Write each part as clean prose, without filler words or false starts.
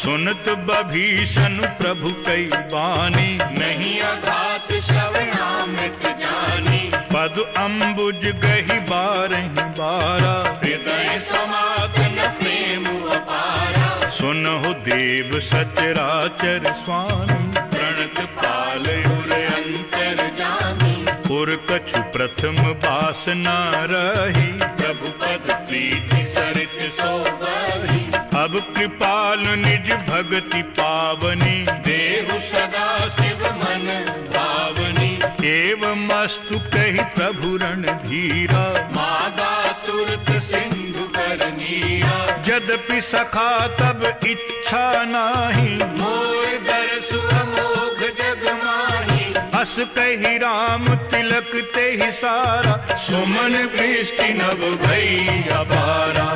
सुनत बभीषण प्रभु कई बानी, नहीं अघात श्रवणामृत जानी। पद अम्बुज गही बारहि बारा, हृदय समागम प्रेम अपारा। सुनहु देव सचराचर स्वामी, प्रणत पाल उर अंतर जामी। पुर कछु प्रथम वासना रही, प्रभु पद प्रीति सरित सोवही। अब कृपाल निज भगति पावनी, देहु सदा शिव मन भावनी। एवं अस्तु कही प्रभु रणधीरा, मादा तुरत सिंधु कर नीरा। यद्यपि सखा तब इच्छा नाही, मोर दरसु अमोघ जग माही। अस कही राम तिलक ते ही सारा, सुमन वृष्टि नभ भई अपारा।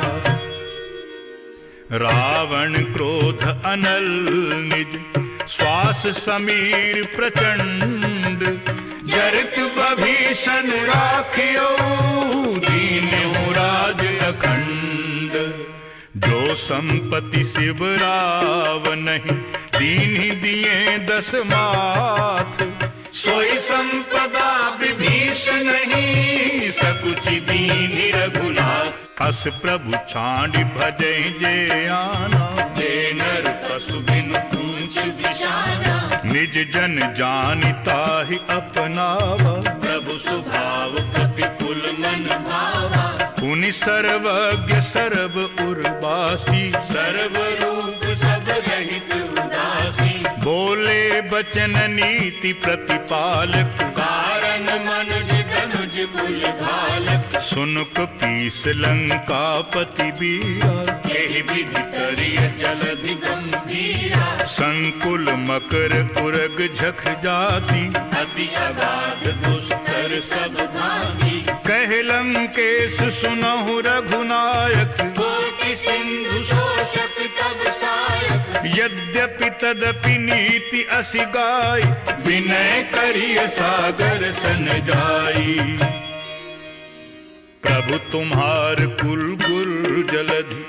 रावण क्रोध अनल निज, श्वास समीर प्रचंड। जरत बभीषण राखियो, दीन्यु राज अखंड। जो संपत्ति शिव राव नहीं, दीन्हि दिए दस माथ। सोई संपदा विभीषण नहीं, सकुचि दीन्हि रघुनाथ। अस प्रभु छांड भजै जे आना, जे नर पशु बिनु पूंछ बिशाना। निज जन जानिता ही अपनावा, प्रभु स्वभाव कपि कुल मन भावा। पुनि सर्वज्ञ सर्व उर्वासी, सर्व रूप सब रहित उदासी। बोले बचन नीति प्रतिपालक, कारण मनुज धनुज कुल घालक। सुनुक पीस लंका पति बीरा, एहि विधि करिय जलधि गंभीरा। संकुल मकर उरग झख जाति, अति अगाध दुस्तर सब भांति। कह लंकेश सुनहु रघुनायक, कोटि सिंधु शोषक तब सायक। यद्यपि तदपि नीति असि गाय, विनय करिय सागर सन जाई। प्रभु तुम्हार कुल गुर जलधि,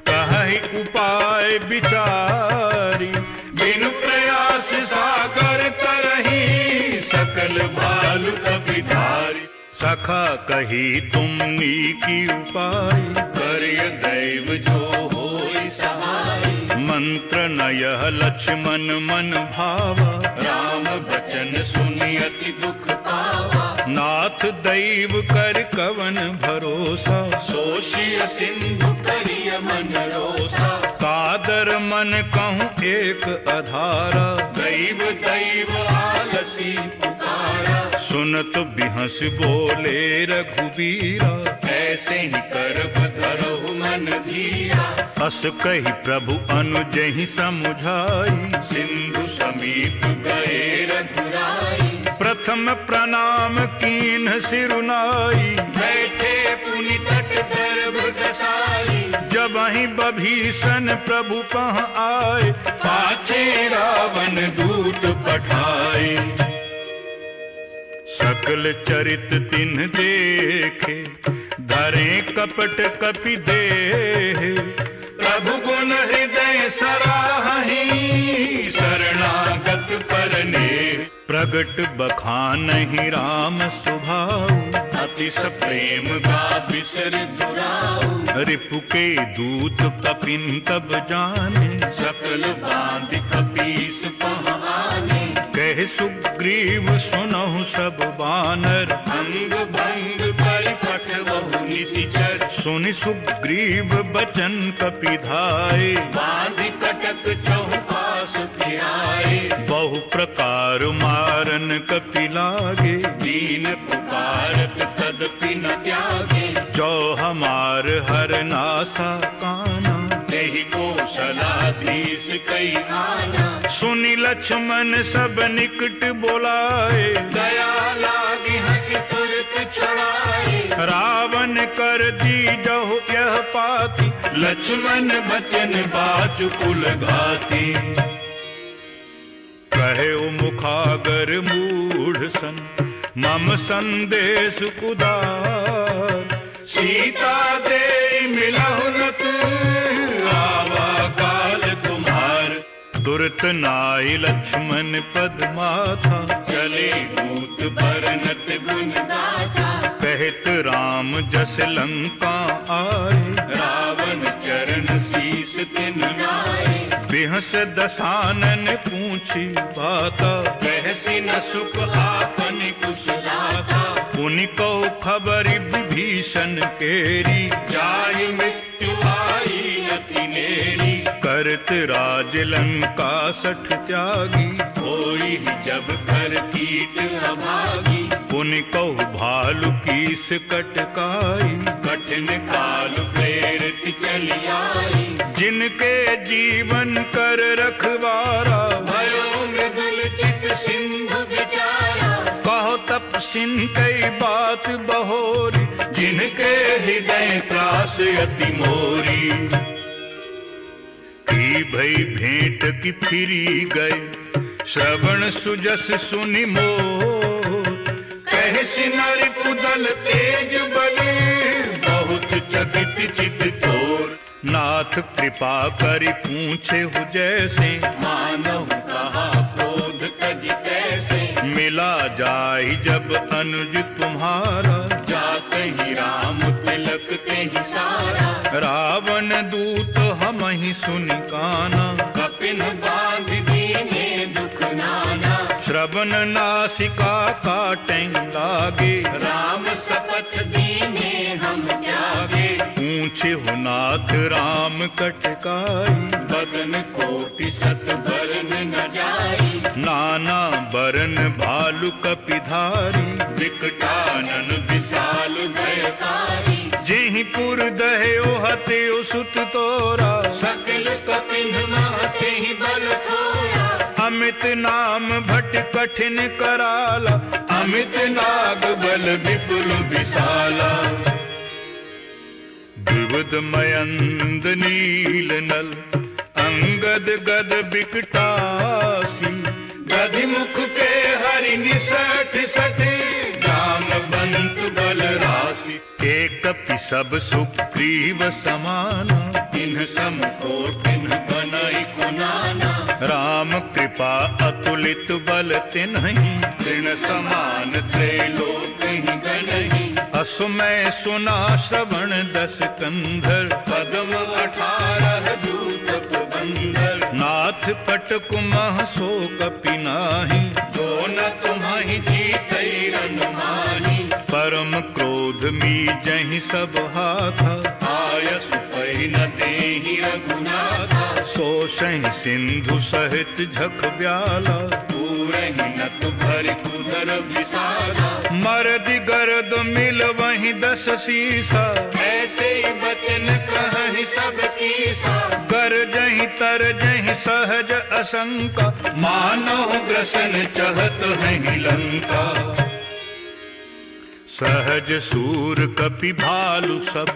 कहि उपाय विचारी। बिनु प्रयास सागर तरही, सकल भालु कपिधारी। सखा कही तुम नीकी उपाय, करिय दैव जो होई सहाय। मंत्र न यह लक्ष्मण मन भावा, राम बचन सुनि अति दुख पावा। नाथ दैव कर कवन भरोसा, सोषिय सिंधु करिय मन रोसा। कादर मन कहूँ एक अधारा, दैव दैव आलसी पुकारा। सुनत बिहस बोले रघुबीरा, ऐसे ही करब धरहु मन धीरा। अस कही प्रभु अनुजहि समुझाई, सिंधु समीप गए रघुराई। प्रथम प्रणाम कीन्ह सिरुनाई। बैठे पुनि तट दर्भ डसाई। जब ही बभीषण प्रभु पह आए, पाछे रावण दूत पठाए। सकल चरित तिन्ह देखे, धरे कपट कपि देह। प्रभु गुण हृदय सराहि, शरणागत परने। प्रगट बखानहि राम सुभाऊ, अतिश प्रेम गा बिसर दुराऊ। रिपु के दूत कपिन तब जाने, सकल बांध कपीस पह आने। कह सुग्रीव सुनहु सब बानर, अंग भंग कर पठवहु निशिचर। सुनि सुग्रीव बचन कपिधाय, बांध कटक चौपास फिराए। बहु प्रकार मारन कपि लागे, दीन पुकारत तदपि न त्यागे। जो हमार हर नासा काना, तेहि कौशलाधीश कई आना। सुनि लक्ष्मण सब निकट बोलाए, दया लागी हंसी तुरत छुड़ाए। रावण कर दी जहु यह पाती, लक्ष्मण बचन बाचु कुल घाती। कहे मुखागर मूढ़ सन, मम संदेश उदार। सीता दे मिलहु न तू, आवा काल तुम्हार। तुरत नाई लक्ष्मण पद माथा, चले दूत बरनत गुण गाथा, कहत राम जस लंका आए, रावण चरण शीस तिन नाए, बिहस दसानन पूछी बाता, कहसी न सुख आपन कुशलाता, पुनि को खबर विभीषण केरी, जाहि मृत्यु आई अति नेरी, करत राज लंका सठ त्यागी, होई जब कर कीट अभागी, पुनि कहु भालु कीस कटकाई, कठिन काल प्रेरित चली आई, जिनके जीवन कर रखवारा, भयो मृदुल चित सिंधु बिचारा, कहो तपसिन कई बात बहोरी, जिनके हृदय त्रास अति मोरी, की भई भेंट की फिरी गए, श्रवण सुजस सुनि मोर, कहसी नरिपुदल तेज बले, बहुत चकित चित तोर, नाथ कृपा करि पूछे हु जैसे, मानव कहा क्रोध तज कैसे, मिला जाहि जब अनुज तुम्हारा, जाते ही राम तिलक ते ही सारा, रावण दूत हमहि सुनि काना, कपिन बांध दीने दुख नाना, श्रवण नासिका काटें लागे, राम शपथ दीने हम त्यागे, पूछे हु नाथ राम कटकाई, बदन कोटि सत बरन न जाई, नाना बरन भालु कपिधारी, विकटानन विशाल भयकारी, जेहि पुर दह्यो हत्यो सुत तोरा, सकल कपिन महते ही बल थोरा, अमित नाम भट कठिन कराला, अमित नाग बल विपुल विशाला, द्विविध मयंद नील नल, अंगद गद बिकटासी, दधि मुख के हरि निसठ सठ, राम बंत बल राशि, एक कपि सब सुग्रीव समाना, तिन्ह सम को तिन्ह बनई कुनाना, राम कृपा अतुलित बल तिन्हि, तृण समान त्रैलोक ही गणहि, असुमय सुना श्रवण दस कंधर, पद्म 18 जूत बंदर, नाथ पट कुमह सो कपि नाही, जो न तुम्हि जीतै रन माही, परम क्रोध मी जहि सब हाथा, आयस पै न देहि रघुनाथा, सो सहि सिंधु सहित झख ब्याला, पूरहि नत भरि कुधर विसाला, मरद गर्द मिल वहीं दस सीसा, ऐसे वचन कहहि सब कीसा, कर जहीं तर जहीं सहज असंका, मानव ग्रसन चहत हैं लंका, सहज सूर कपि भालु सब,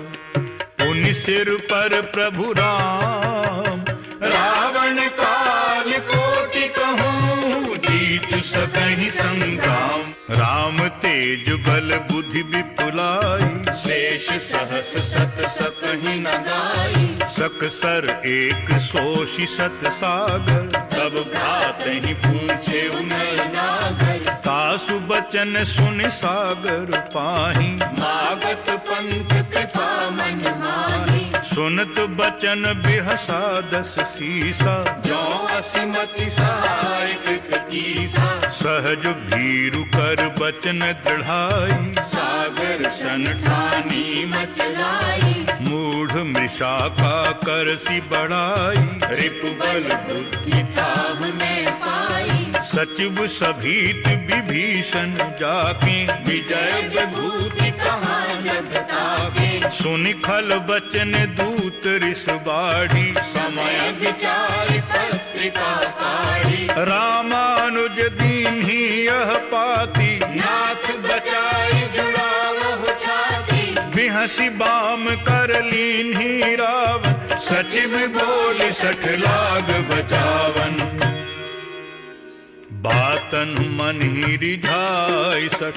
पुनि सिर पर प्रभु राम, रावण काल कोटि कहूँ, जीत सकहि संग्राम, राम तेज बल बुद्धि विपुलाई, शेष सहस सत सकहि न गाई, सकसर एक सोषि सत सागर, तब भात ही पूछे नर नागर, तासु बचन सुनि सागर पाही, मागत पंथ कृपा मन माही, सुनत बचन बिहसा दस सीसा, जो असिमति सहाय कृत कीसा, सहज भीरु कर बचन दृढ़ाई, सागर सन ठानी मचलाई, मूढ़ मृषा का करसी बढ़ाई, रिपु बल बुद्धि ताह में पाई, सचिव सभीत विभीषण जाके, विजय विभूति कहाँ जग ताके, सुनि खल बचन दूत रिस बाढ़ी, समय विचार पत्रिका काढ़ी, रामानुज दीन्ही यह पाती, नाथ बचाई जुड़ावहु छाती, बिहसी बाम कर लीन्ही रावण, सचिव बोल सठ लाग बचावन, बातन मन ही रिझाई सठ,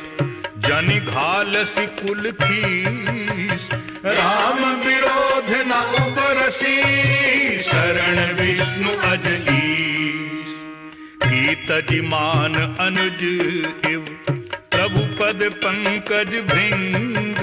जनि घालसी कुल खीस, राम विरोध न उपरसी, शरण विष्णु अजई। तजिमान अनुज इव प्रभु पद पंकज भृंग।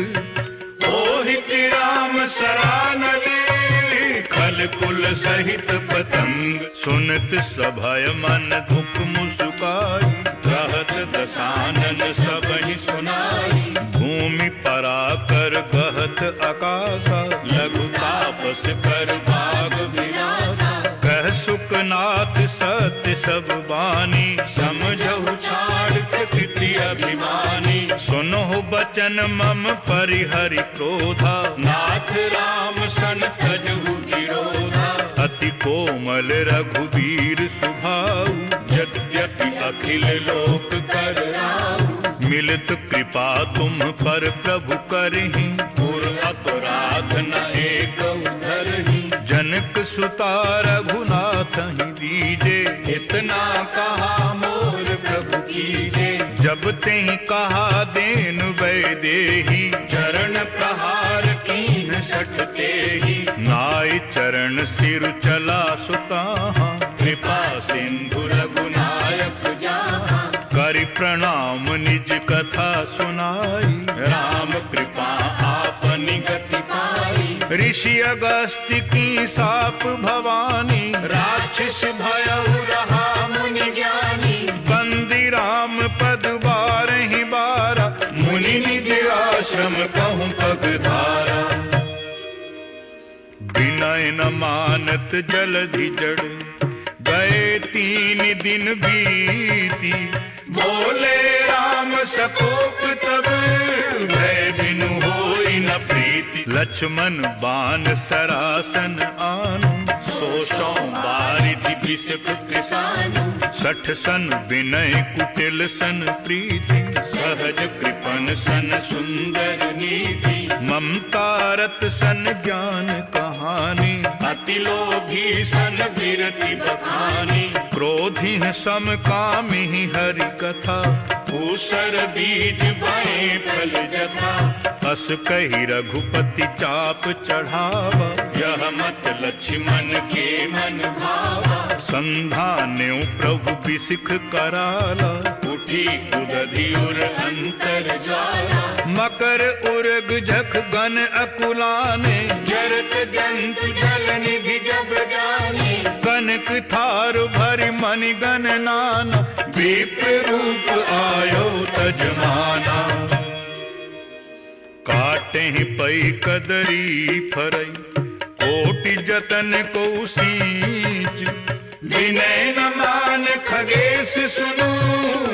मोहित राम सरानले खल कुल सहित पतंग। सुनत सभय मन दुख मुस्काई रहत दसानन सबहि सुनाई। भूमि पराकर गहत आकाशा लघु तापस कर भाग विनाशा। कह सुखनाथ सत्य सब बानी समझहु छाड़ प्रकृति अभिमानी। सुनो बचन मम परिहरि क्रोधा नाथ राम सन तजहु विरोधा। अति कोमल रघुबीर सुभाऊ यद्यपि अखिल लोक कर राऊ। मिलित कृपा तुम पर प्रभु करहि पुर अपराध न एक धरहि। जनक सुता रघुनाथ ही दीजे इतना कहा मोर प्रभु कीजे। जब तेहि कहा देन वैदेही चरण प्रहार कीन सटते ही। नाय चरण सिर चला सुताहा कृपा सिंधु रघुनायक जहाँ। करि प्रणाम निज कथा सुनाई राम कृपा आपनि गति पाई। ऋषि अगस्त्य की साप भवानी राक्षस भयउ रहा मुनि ज्ञानी। बंदी राम पद बारहि बारा मुनि निज आश्रम कहूँ पगधारा। विनय न मानत जलधि जड़ गए 3 दिन बीती। बोले राम सकोप तब भय बिनु होई न प्रीति। लक्ष्मण बाण सरासन आनु 100 बारिधि बिसक कृसानु। 60 सन विनय कुटिल सन प्रीति। सहज कृपन सन सुंदर नीति। ममता रत सन ज्ञान कहानी। अति लोभी सन विरति बखानी। क्रोधी सम कामी हरि कथा ऊसर बीज भय फल जथा। अस कही रघुपति चाप चढ़ावा यह मत लक्ष्मण के मन भावा। संधान्यो प्रभु बिसिख कराला उठी उदधि उर अंतर ज्वाला। मकर उर्ग झख गन अकुलाने जरत जंतु जल निधि जब जाने। कनक थार भरि मनि गन नाना विप्र रूप आयो तजमाना। काटे पई कदरी फरई कोटि जतन को सींच। विनय न मान खगेश सुनु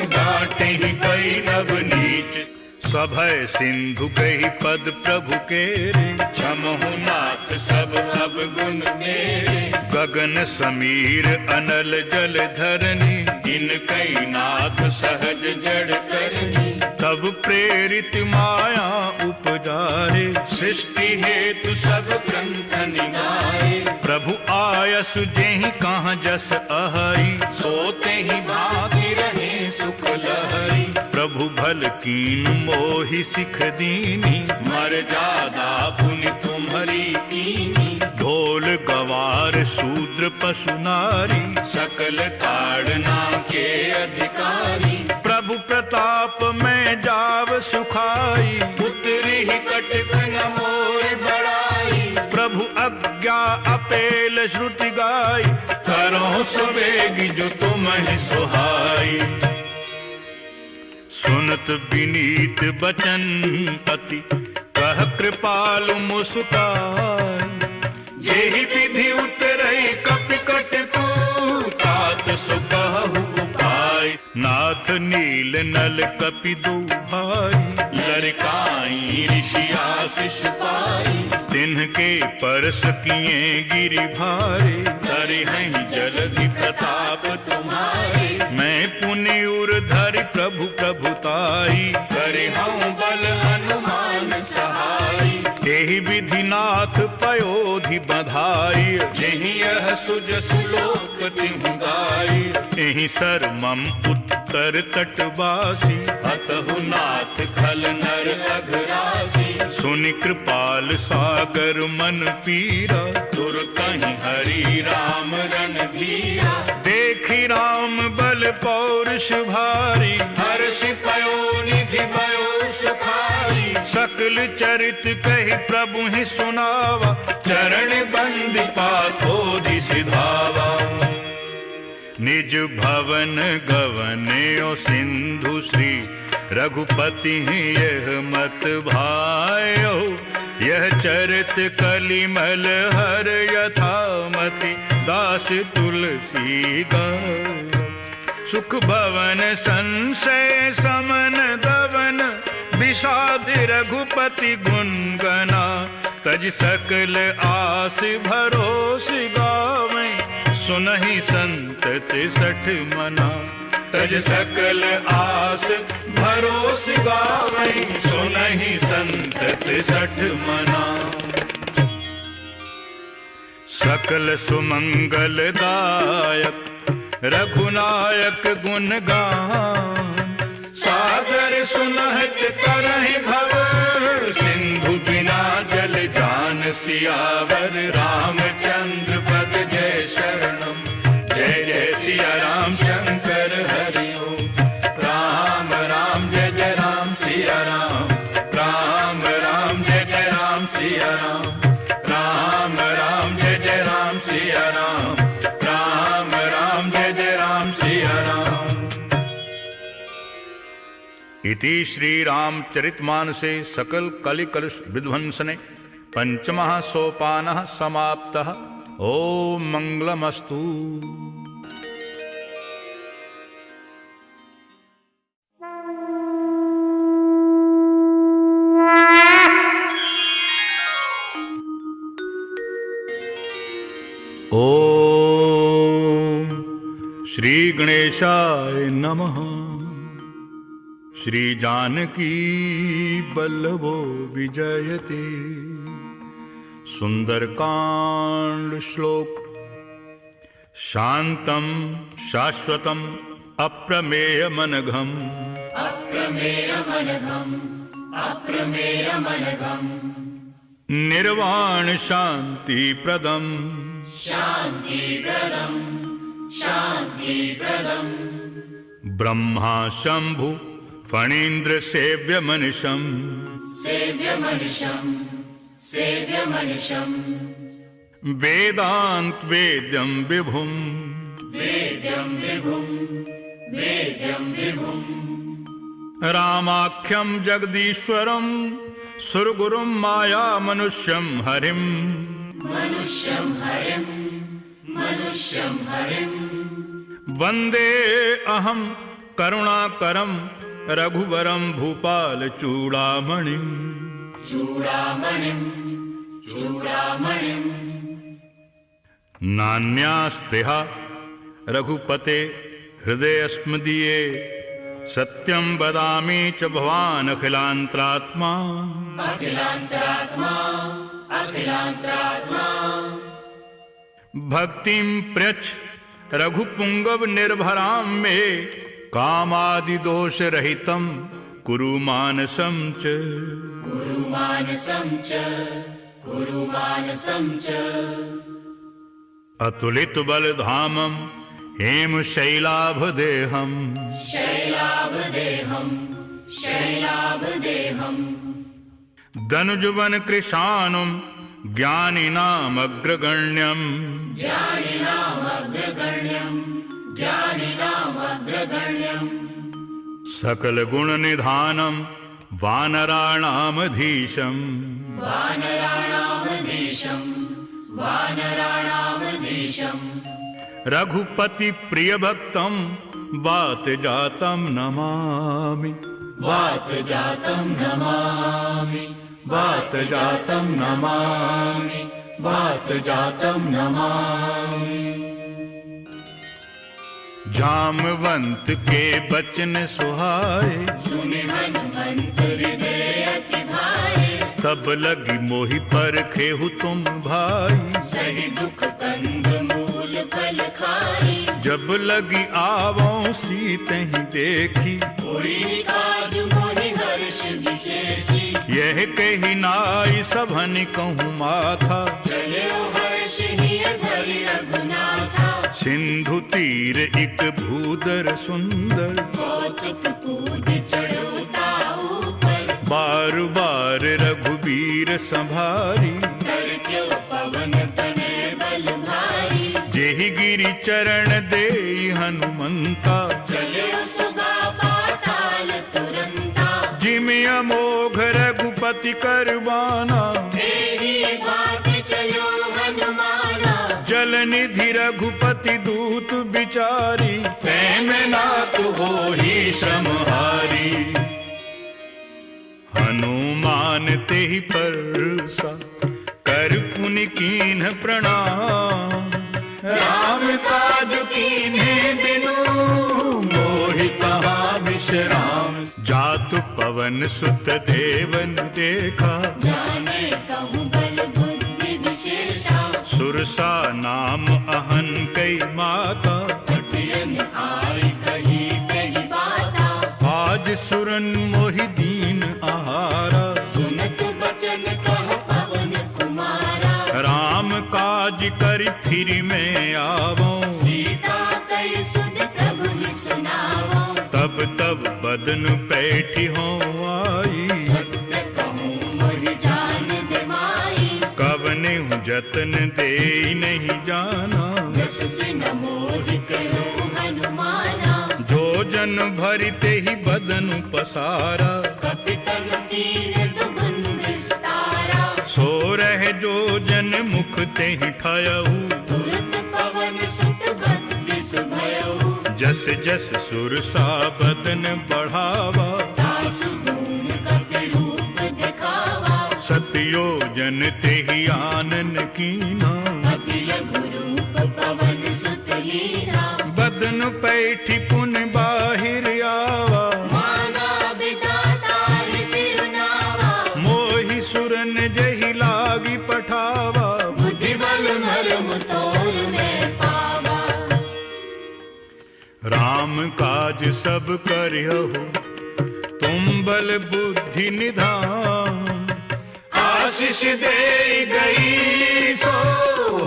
डांटे ही पई नव नीच। सभय सिंधु कही पद प्रभु केरे क्षमहु नाथ सब अब गुण मेरे। गगन समीर अनल जल धरनी इन कई नाथ सहज जड़ करनी। तब प्रेरित माया उपजारे सृष्टि हेतु सब ग्रंथ निगारे। प्रभु आयस जेहि कहाँ जस अहई सोते ही भागी रहे सुख लहरी। प्रभु भल कीन मोहि सिख दीनी मर्यादा पुनि तुम्हारी कीनी। ढोल गवार शूद्र पशु नारी सकल ताड़ना के अधिकारी। प्रभु प्रताप में जाव सुखाई पुत्री ही कटक न मोर बड़ाई। प्रभु आज्ञा अपेल श्रुति गाई करो सुबेगी जो तुम ही सुहाई। सुनत विनीत बचन अति कह कृपालु मुस्काई। जेहि विधि उतरई कपिकट को तात सो कहु उपाय। नाथ नील नल कपि दो भाई लड़काई ऋषि आशीष पाई। तिन्हके परस किए गिरि भारे धरि हैं जलधि प्रताप तुम्हारे। मैं पुनि उर धरि प्रभु प्रभुताई करे हूँ बल हनुमान सहाय। एहि विधि नाथ पयोधि बधाई जेहि यह सुज सुलोक तिहु गाई। एहि सर मम उत्तर तटवासी अतहु नाथ खल नर अघरासी। सुनि कृपाल सागर मन पीरा तुर कहीं हरि राम रणधीरा। देखि राम बल पौरुष भारी, हर्ष पयो निधि भयो सुखारी। सकल चरित कही प्रभु ही सुनावा, चरण बंद पाथोधि सिधावा। निज भवन गवन्यो सिंधु श्री रघुपति यह मत भायो। यह चरित कलिमल हर यथामति दास तुलसी गाय। सुख भवन संशय समन दवन विषाद रघुपति गुण गना। तज सकल आस भरोस गावे सुनहि संतति सठ मना। तज सकल आस भरोस गावै सुनहि संतति सठ मना। सकल सुमंगल दायक रघुनायक गुण गान। सादर सुनहत करहि भव सिंधु बिना जल जान। सियावर रामचंद्र पद जय शरणम। जय जय सिया राम शंकर हरि ओम। राम राम जय जय राम सिया राम। राम राम जय जय राम सिया राम। राम राम जय जय राम सिया राम। राम राम जय जय राम सिया राम। इति श्री रामचरितमानसे सकल कलिकलुष विध्वंसने पंचमः सोपानः समाप्तः। ओम मंगलमस्तु। ओम श्री गणेशाय नमः। श्री जानकी बल्लभो विजयते। सुंदरकांड श्लोक। शांतम शाश्वतम अप्रमेयमनघम। अप्रमेयमनघम अप्रमेयमनघम। निर्वाण शांति प्रदम। शान्तिप्रदं शान्तिप्रदं। ब्रह्मा शंभु फणीन्द्र सेव्यमनिशम्। सेव्यमनिशं सेव्यमनिशं। वेदांत वेद्यं विभुम्। वेद्यं विभुं वेद्यं विभुं। रामाख्यं जगदीश्वरं सुरगुरुं माया मनुष्यं हरिम्। मनुष्यं हरिं मनुष्यं हरिं। वन्दे अहं करुणाकरं रघुवरं भूपाल चूड़ामणिं। चूड़ामणिं चूड़ामणिं। नान्यास्पृहा रघुपते हृदयस्मदीये। सत्यं वदामि च भवान् अखिलान्तरात्मा। अखिलान्तरात्मा अखिलान्तरात्मा। भक्तिं प्रयच्छ रघुपुंगव निर्भरां मे। कामादि दोष रहितं कुरु मानसं च। कुरु मानसं च कुरु मानसं च। अतुलित बलधामं हेम शैलाभदेहम्। शैलाभदेहं शैलाभदेहं। दनुजवन कृशानुं ज्ञानिनामग्रगण्यम्। ज्ञानिनामग्रगण्यं ज्ञानिनामग्रगण्यं। सकल गुण निधानं वानराणामधीशम्। वानराणामधीशं वानराणामधीशं। रघुपति प्रिय भक्तं वात जातं नमामि। वात जातं नमामि वात जातं नमामि वात जातं नमामि। जामवंत के बचन सुहाए। सुनि हनुमंत हृदय अति भाए। तब लगी मोहि परखेहु तुम भाई। सही दुख कंद मूल फल खाई। जब लगी आवों सीतहि देखी। कोई काज मोहि हर्ष विशेषी। यह कही नाई सभनि कहूँ माथा। चलो हर्ष हिय धरि रघुनाथा। सिंधु तीर एक भूदर सुंदर, कौतुक कूद चढ़ो ताऊ पर, बार बार रघुबीर संभारी, कर क्यों पवन तने बल भारी, जेहि गिरि चरण देई हनुमंता, चले सुगा पाताल तुरंता, जिमि अमोघ रघुपति करवाना, तेरी बात चलो हनुमाना, जल निधि रघुपति दूत बिचारी, प्रेम नाथ होहि श्रमहारी। हनुमान तेहि परसा, कर पुनि कीन्ह प्रणाम, राम काज कीन्हे बिनु, मोहि कहाँ विश्राम। जातु पवन सुत देवन देखा, जाने कहूँ बल बुद्धि विशेषा, सुरसा नाम अहन कई माता, कटियन आई कही तेरी बाता, आज सुरन मोहि दीन आहारा, सुनत बचन कह पवन कुमारा, राम काज करि फिर मैं आवो, सीता कई सुध प्रभु ही सुनावो, तब तब बदन पैठी हो आई, सत्य कहूँ मोहि जान दे माई, कवने जतन दे नहीं जाना, जस सिन मोहि कहो हनुमाना, जो जन भरते ही बदन पसारा, कपितन कीन दुगुन विस्तारा, सो रह जो जन मुख ते ही ठायहु, तुरत पवन सुत बत्तीस भयउ, जस जस सुरसा बदन बढ़ावा, तासु गुण कपि रूप दिखावा, सतयोजन ते ही आनन कीना, अति लघु रूप पवन सुत लीना, बदन पैठी पुन बाहिर आवा, माना विधातार सिरुनावा, मोहि सुरन जहि लागी पठावा, बुद्धि बल मरम तोर में पावा, राम काज सब करियहु, तुम बल बुद्धि निधान, आशीष दे गई सो,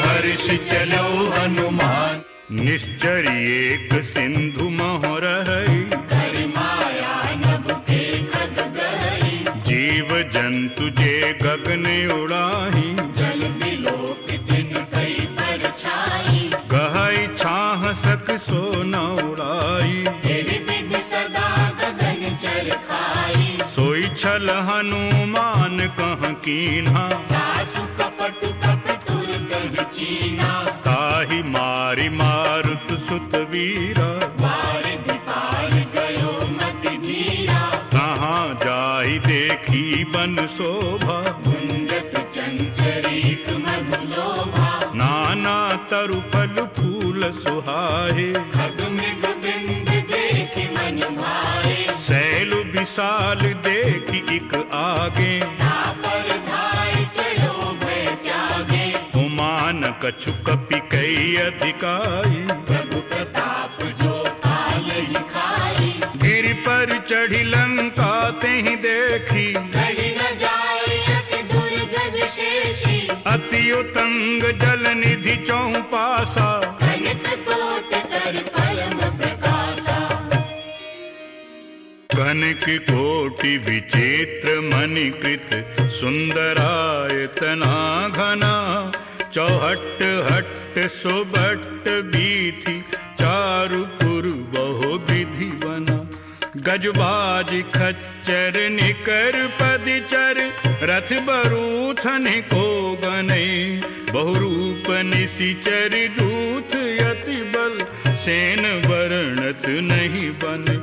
हर्ष चलो हनुमान। निश्चर एक सिंधु मोह रहई, कर माया नभ के खग गई, जीव जंतु जे गगन उड़ाही, जल बिलोक दिन कई पर छाई, कहई छाह सक सो न उड़ाई, तेरी विधि सदा गगन चर खाई, सोई छल हनुमान कह कीन्हा, दासु कपटु कपि तुरत ही चीना, ताहि मारि मारुत सुत वीरा, वारिधि पार गयो मति धीरा, कहाँ जाहि देखी बन शोभा, गुंजत चंचरीक मधुलोभा, नाना तरु फल फूल सुहाए, खग मृग वृंद देखि मन भाए, शैल विशाल देखी एक आगे, तापर धाय चढ़ो भय त्यागे, उमान कछु कपि कई अधिकाई, प्रभु प्रताप जो काल ही खाई, गिरि पर चढ़ी लंका तेहि देखी, कही न जाए अति दुर्ग विशेषी, अति उतंग जल निधि चौपासा, खनित कोट कर परम प्रकाशा, कनक कोटि विचित्र मणिकृत, सुंदरायतना घना, चौहट हट सुबट बीथि, चारु पुर बहु विधि बना, गजबाज खच्चर निकर पदचर, रथ बरूथन को गने, बहुरूप निशिचर दूत यति बल, सेन वर्णत नहीं बने,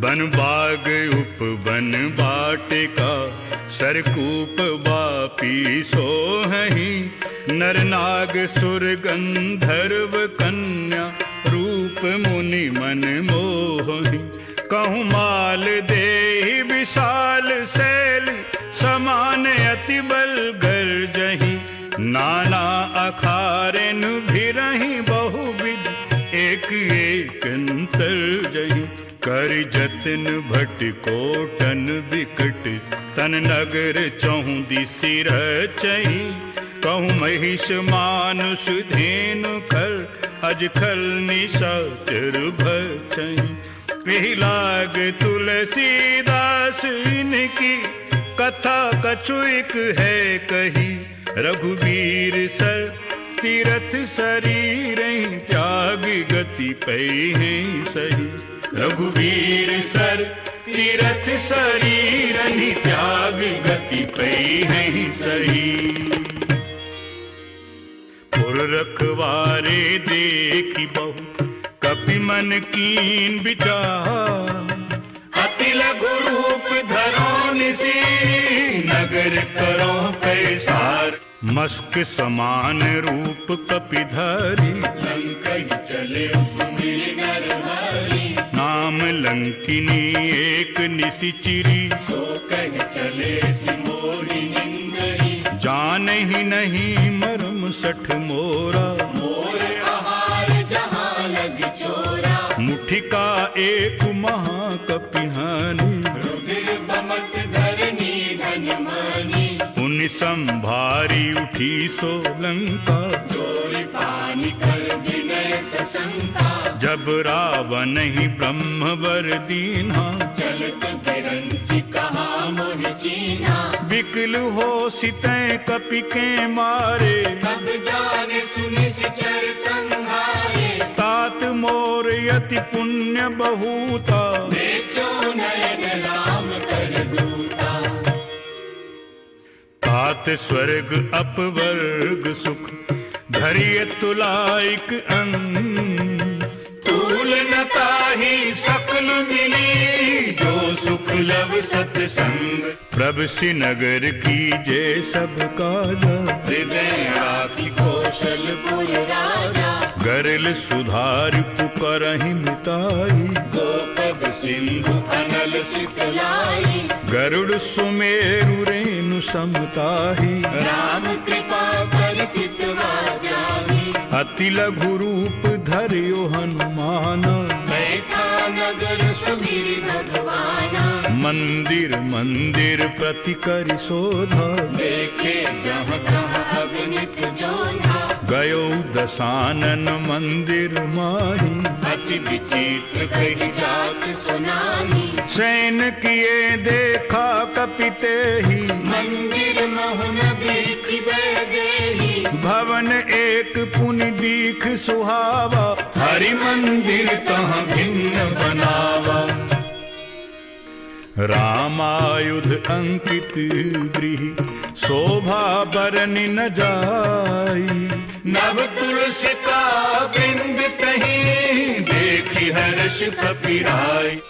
बन बाग उपवन बाटिका, सरकूप वापी सोहहि, नर नाग सुर गंधर्व कन्या, रूप मुनि मन मोहि, कहूँ माल देहि विशाल शैल, समान अति बल गर्जहि, नाना अखारेन भिरहि बहुविध, एक एक अंतर जहि, कर जतन भट कोटन विकट, तन नगर चहु दिसि रचहि, कहूँ महिष मानुष धेनु खर, अजखल निशाचर भचई। यही लाग तुलसीदास इनकी कथा कछुक है कही। रघुबीर सर तीरथ शरीर त्याग गति पै है सही। रघुबीर सर तीरथ शरीर त्याग गति पै है सही। पुर रखवारे देखी बहु कपि मन कीन विचार। अति लघु रूप धरो निसी नगर करो पैसार। मस्क समान रूप कपिधरी लंकई चले सुमिर नरहरि। नाम लंकिनी एक निशिचिरी। सो कह चले सिमोरी निंदरी। जान ही नहीं मरम सठ मोरा। मोर आहार जहाँ लग चोरा। मुठिका एक महाकपिहानी। रुधिर बमक धरनी धन मानी। उन संभारी उठी सोलंका। चोरी पानी कर विनय सशंका। जब रावण ही ब्रह्मवर दीन्हा। चलत बिरंची कहा मोह चीना। विकल हो सितै कपि के मारे। तब जाने सुनि सिचर संहारे। तात मोर यति पुण्य बहुता। देखो नयन राम कर दूता। तात स्वर्ग अपवर्ग सुख धरिय तुलाइक अंग। तूल न ताहि सकल मिली। जो सुख लव सतसंग। प्रभ श्रीनगर की जय सब काजा। हृदय राखी कौशलपुर राजा। गरल सुधार पुकारहि मिताई। गोपद सिंधु अनल सितलाई। गरुड़ सुमेरु रेणु समताहि। राम कृपा कर चितवा जाहि। अति लघु रूप धरियो हनुमान। बैठा नगर सुमिरि भगवाना। मंदिर मंदिर प्रति करि शोधा। देखे जहाँ तहाँ अगणित जोधा। गयो दशानन मंदिर माही। अति विचित्र कही जात सुनाही। सैन किए देखा कपिते ही। मंदिर मोहन देखी देही। भवन एक पुनि दीख सुहावा। हरि मंदिर तहाँ भिन्न बनावा। रामायुध अंकित गृह शोभा बरनि न जाई। नव तुलसी का बिंद कहीं। देखी हर्ष कपिराई।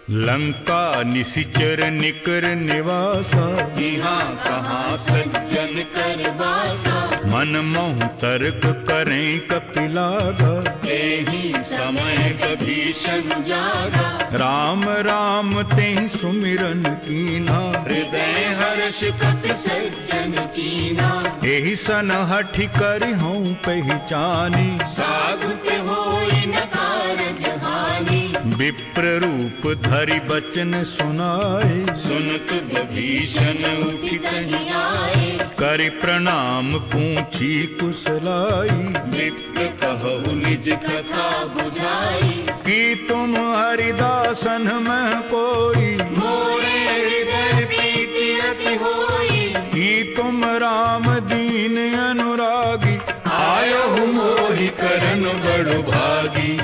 लंका निशिचर निकर निवासा। यहाँ कहाँ सज्जन कर वासा। मन मोह तर्क करें कपिलागा। तेहि समय विभीषण जागा। राम राम तेहि सुमिरन कीना। हृदय हर्ष कपि सज्जन चीना। एहि सन हठि करि हूँ पहचानी। साधु के होई न कारज हानि। विप्र रूप धरि बचन सुनाए। सुनत विभीषण उठि कहीं आए। करि प्रणाम पूछी कुशलाई। विप्र कहु निज कथा बुझाई। कि तुम हरिदासन में कोई। मोरे हृदय प्रीति अति होई। कि तुम राम दीन अनुरागी। आयो मोहि करन बड़ भागी।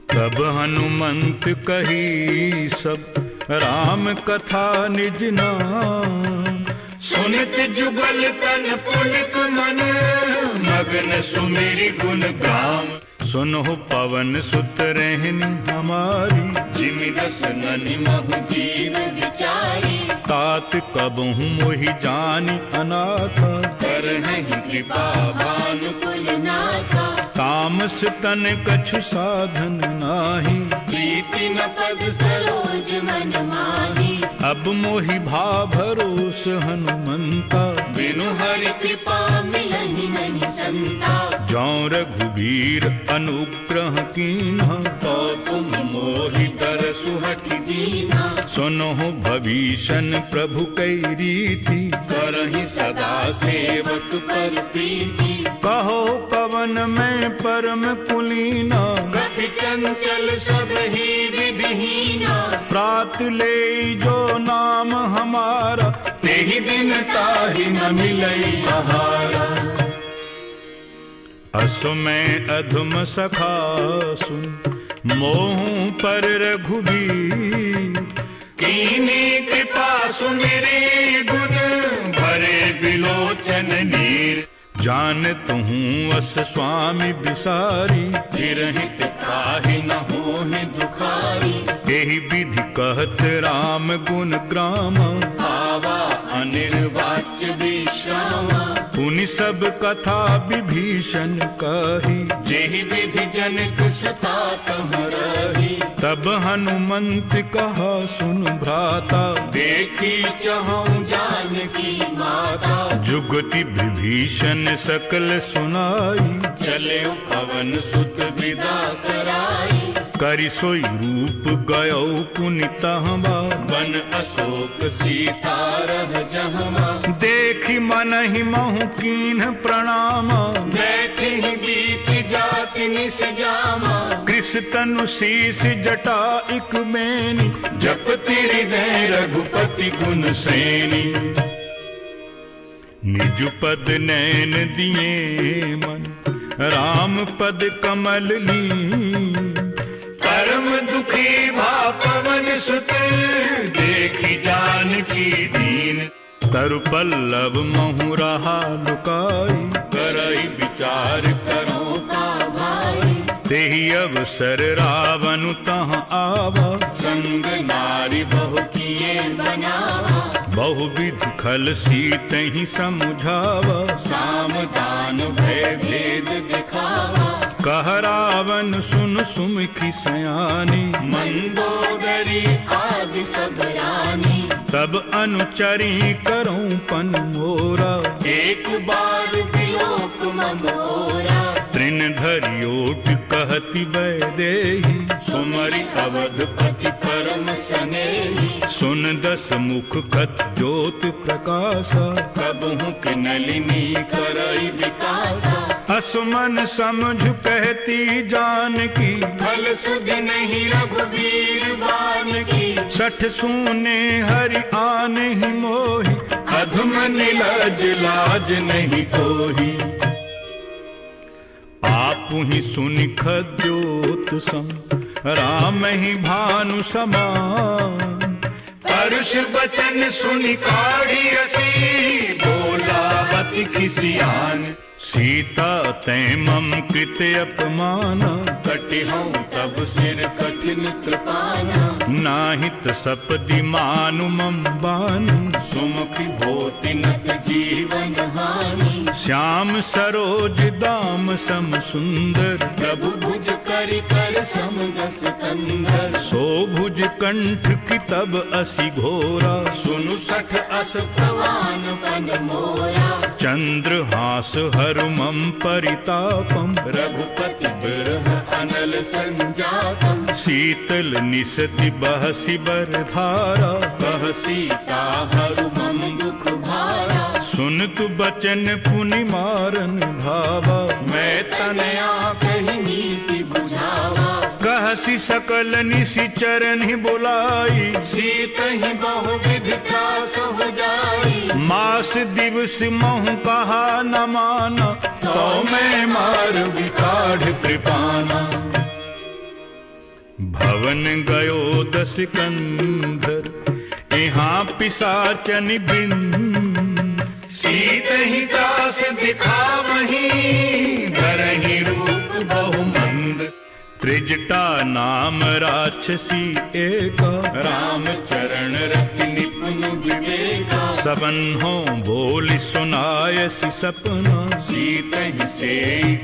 तब हनुमंत कही सब राम कथा निज नाम। सुनित जुगल तन पुलक मन। मगन सुमिरि गुण गाम। सुनो पवन सुत रहन हमारी। जिमि दस ननि महु जीव विचारी। तात कबहु मोहि जानि अनाथा। करहिं कृपा भानुकुल नाथा। तामस तन कछु साधन नाही। प्रीति न पद सरोज मन माही। अब मोहि भा भरोस हनुमंता। बिनु हरि कृपा मिलहि नहीं संता। जौं रघुबीर अनुग्रह कीन्हा। तो तुम मोहि तरसु हठि दीना। सुनो भविषण प्रभु कै रीति। करहि सदा सेवक पर प्रीति। कहो कवन में परम कुलीना, कपि चंचल सब ही विधिहीना, प्रात ले जो नाम हमारा, तेहि दिन ताहि न मिलई बहारा। असु में अधम सखा सुन, मोहू पर रघुबीर, कीनी कृपा सुमिरी गुण, भरे बिलोचन नीर। जानत हूँ अस स्वामी बिसारी, विरहित काहि न होहि दुखारी, यही विधि कहत राम गुण ग्राम, आवा अनिर्वाच्य विश्रामा। पुनि सब कथा विभीषण कही, जेहि विधि जनक सुता तह रही, तब हनुमंत कहा सुन भ्राता, देखी चहु जानकी माता। जुगति विभीषण सकल सुनाई, चले पवन सुत विदा कराई, करि सोई रूप गयो पुनि तहवा, वन अशोक सीता रह जहमा। देखि मन ही महु कीन्ह प्रणाम, बैठे ही बीत जाति निस जामा। कृष तनु शीस जटा इक मेनी, जपति हृदय रघुपति गुण सैनी। निज पद नैन दिए मन, राम पद कमल ली, परम दुखी भा पवन सुत, देखी जानकी दीन। तरु पल्लव महु रहा लुकाई, करई विचार करो का भाई। तेहि अवसर रावण तह आवा, संग नारी बहु किए बनावा। बहुविधि खल सीतहि समुझावा, साम दान भय भेद दिखावा। कह रावण सुन सुमुखी सयानी, मंदोदरी आदि सब रानी। तब अनुचरी करऊं पन मोरा, एक बार विलोक ममोरा। तृण धरि ओट कहति वैदेही, सुमरि अवधपति परम सनेही। सुन दस मुख खत ज्योत प्रकाशा, कबहु के नलिनी करई विकासा। असमन समझ कहती जानकी, फल सुध नहीं रघुबीर बान की। सठ सूने हरि आन ही मोहि, अधम निलज लाज नहीं कोही। आपु ही सुनि खद्योत सम, राम ही भानु समान। परुष बचन सुनि काढ़ी हसी, बोला अति खिसियान। सीता तै मम कृत अपमाना, कटिहौ तब सिर कठिन कृपाना। नाहित सपदि मानु मम बानी, सुमुखी होति नत जीवन हानि। श्याम सरोज दाम सम सुंदर, प्रभु भुज करि कर समदस कंधर। सो भुज कंठ की तब असि घोरा, सुनु सठ अस प्रवान पन मोरा। चंद्र हास हरु मम परितापम, रघुपति बिरह अनल संजातम। शीतल निसति बहसि बरधारा, कह सीता हरु मम दुख भारा। सुनतु बचन पुनि मारन धावा, मैं तनया कही नीति बुझावा। कहसि सकल निशिचरन ही बुलाई, सीत ही बहु विधि त्रास हो जाई। मास दिवस महु कहा न माना, तो मैं मार विकाढ़ कृपाना। भवन गयो दस कंधर, यहाँ पिशाचन बिन। सीत ही दास दिखावही, धरहि रूप बहुमंद। त्रिजटा नाम राक्षसी एका, राम चरण रति निपुण विवेका। सबन हो बोली सुनायसी सपना, सीत ही से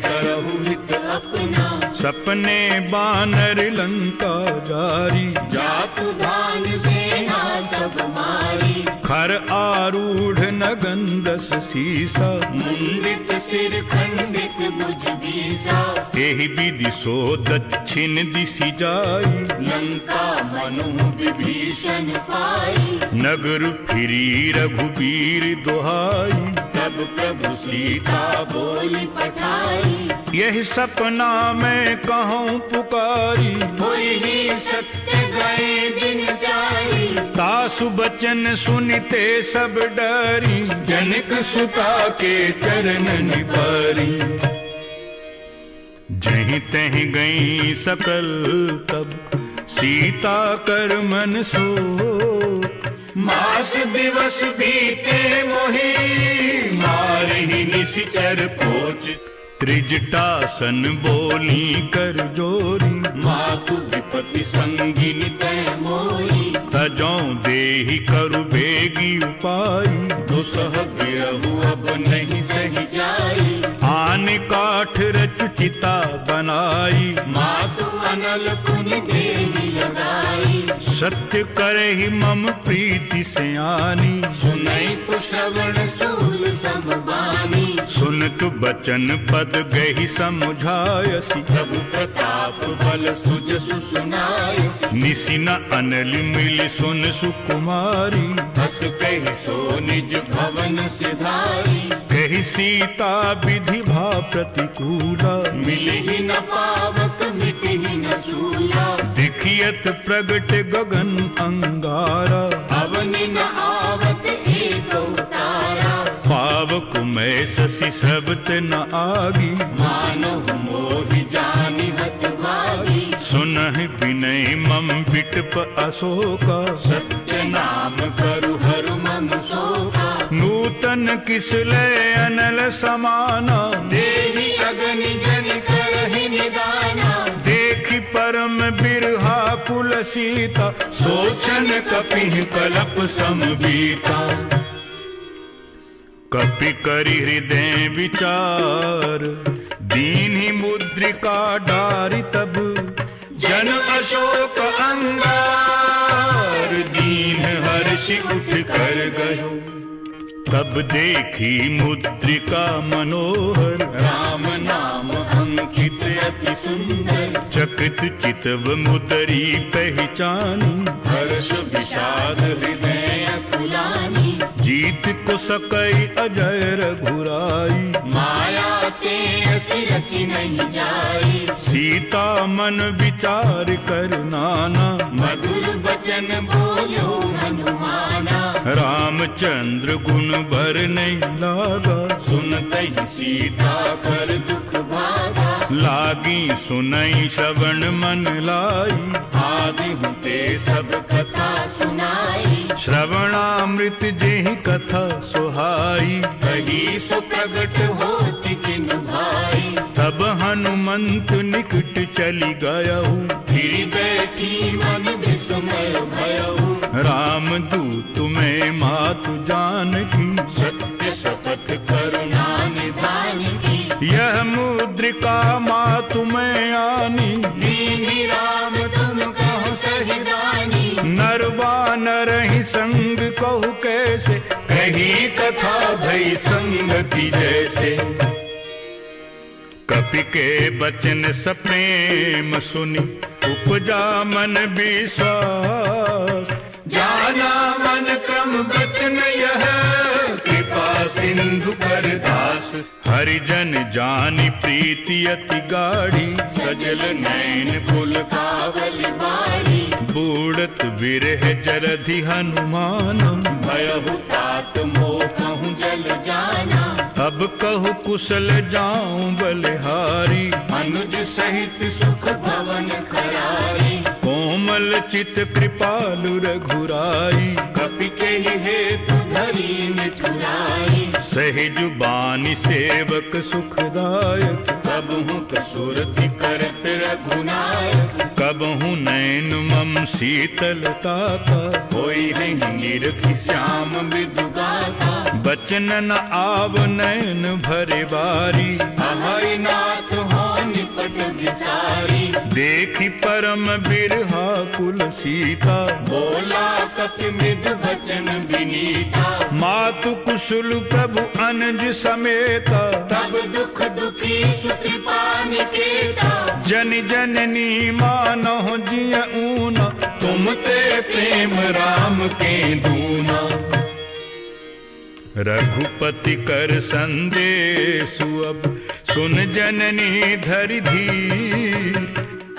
करहु हित अपना। सपने बानर लंका जारी, जातु धान सेना सब मारी। खर आरूढ़ नगंदस सीसा, मुंडित सिर खंडित भुज बीसा, एहि विधि सो दक्षिण दिशि जाई, लंका मनु विभीषण पाई, नगर फिरी रघुबीर दुहाई, तब प्रभु सीता बोली पठाई, यही सपना मैं कहूँ पुकारी, होई ही सत्य गए दिन जारी, तासु बचन सुनते सब डरी, जनक सुता के चरण निपारी। जहीं तहीं गई सकल तब सीता कर मन सो, मास दिवस बीते मोहि, मारहि निशिचर पोच, त्रिजटासन बोली कर जोरी, मातु विपति संगिनी तय मोरी, तजों देहि करु बेगी उपाई, दुसह बिरहु अब नहीं सही जाई, आन काठ रचु चिता बनाई, मातु अनल पुन देहि लगाई, सत्य करहि मम प्रीति सयानी, सुनई तो श्रवण सूल समबानी, सुनत बचन पद गहि समुझायसी, प्रभु प्रताप बल सुजसु सुनायसी, निसि न अनल मिल सुन सुकुमारी, हस कहि सो निज भवन सिधारी, कहि सीता विधि भा प्रतिकूला, मिलहि न पावक मिटहि न सूला, दिखियत प्रगट गगन अंगारा, अवनि न आवत एको तारा, पावक मैं शशि सबत न आगी, मानव मोहि जानि हत भागी, सुनहि विनय मम विटप अशोका, सत्य नाम करु हरु मम शोका, नूतन किसलय अनल समाना, देहि अगनि जन करहि निदाना, देखि परम बिरहा कुल सीता, सोचन कपिहि कलप समबीता, कपि करि हृदय विचार, दीन्हि मुद्रिका डारि तब, जन अशोक अंगार, दीन हर्षि उठ कर गयो, तब देखी मुद्रिका मनोहर, राम नाम अंकित अति सुंदर, चकित चितव मुदरी पहचानी, हर्ष विषाद हृदय अकुलानी, जीत को सकई अजय रघुराई, माया ते असि रचि नहीं जाई, सीता मन विचार कर नाना, मधुर बचन बोलो हनुमाना, रामचंद्र गुण भर नहीं लागा, सुनतहि सीता कर दुख भागा, लागी सुनई श्रवण मन लाई, आदि ते सब कथा सुनाई, श्रवणामृत जेहि कथा सुहाई, कही सो प्रगट होति किन भाई, तब हनुमंत निकट चली गयहु, फिर बैठी मन विस्मय भयहु, राम दूत में मातु जानकी, सत्य शपथ करुणा निधान की, यह मुद्रिका मातु में आनी, दीनि राम तुम कहो सही दानी, नरवा नरहि संग कहु कैसे, कही कथा भई संगति जैसे, कपि के बचन सप्रेम सुनि, उपजा मन विश्वास, जाना मन क्रम बचन यह, कृपा सिंधु कर दास, हरिजन जानि प्रीति अति गाढ़ी, सजल नैन पुल कावल बाड़ी, बूढ़त विरह जलधि हनुमान, भयहु तात मोहु जल जाना, अब कहु कुशल जाऊं बलिहारी, अनुज सहित सुख भवन खरारी, कोमल चित कृपालु रघुराई, कपि के हेतु धरी निठुराई, सहज बानी सेवक सुखदायक, कबहु कसुरति करत रघुनायक, कबहु नैन मम शीतलता का, होई है निरखि श्याम मृदु गाता, बचन न आव नैन भरे बारी, हरि नाथ हो निपट विसारी, देखी परम बिरहा कुल सीता, बोला कपि मृदु बचन विनीता। मातु कुशल प्रभु अनुज समेता, तब दुख दुखी सुकृपा निकेता। जन जननी मानहु जिय ऊना, तुम ते प्रेम राम के दूना। रघुपति कर संदेशु अब सुन जननी धरि धीर।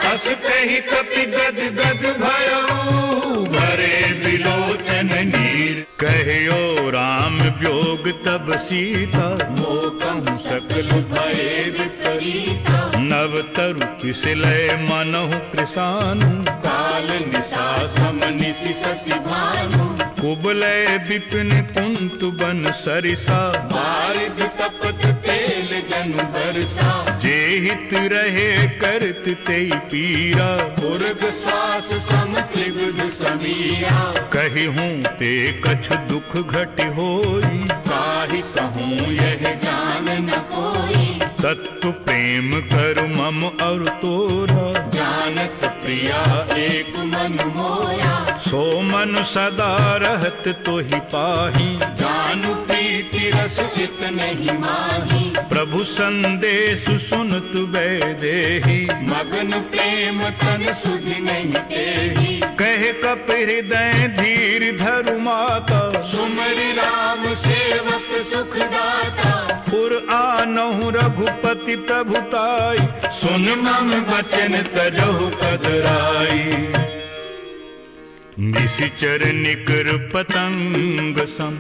अस कहि कपि गद गद भयउ, भरे बिलोचन नीर। कहियो राम व्योग तब सीता, मोकहु सकल भये विपरीता। नव तरु पिसलय मनहु कृसानु, काल निशा सम निशि शशि भानु। कुबलय विपिन कुंतु बन सरिसा, बारिद तपत तेल जनु बरसा। जे हित रहे करत तेई पीरा, उर्ग श्वास सम त्रिविध समीरा। कहिहूँ ते कछु दुख घट होई, काहि कहूँ यह जान न कोई। तत्तु प्रेम करु मम और तोरा, जानत प्रिया एक मन मोरा। सो मन सदा रहत तोहि पाही, जानु प्रीति रस इत नहीं माही। प्रभु संदेश सुनत वैदेही, मगन प्रेम तन सुधि नहीं तेही। कहे कप हृदय धीर धरु माता, सुमरि राम सेवक सुख दाता। पुर आनहु रघुपति प्रभुताई, सुन मम बचन तजहु कदराई। निशिचर निकर पतंग सम,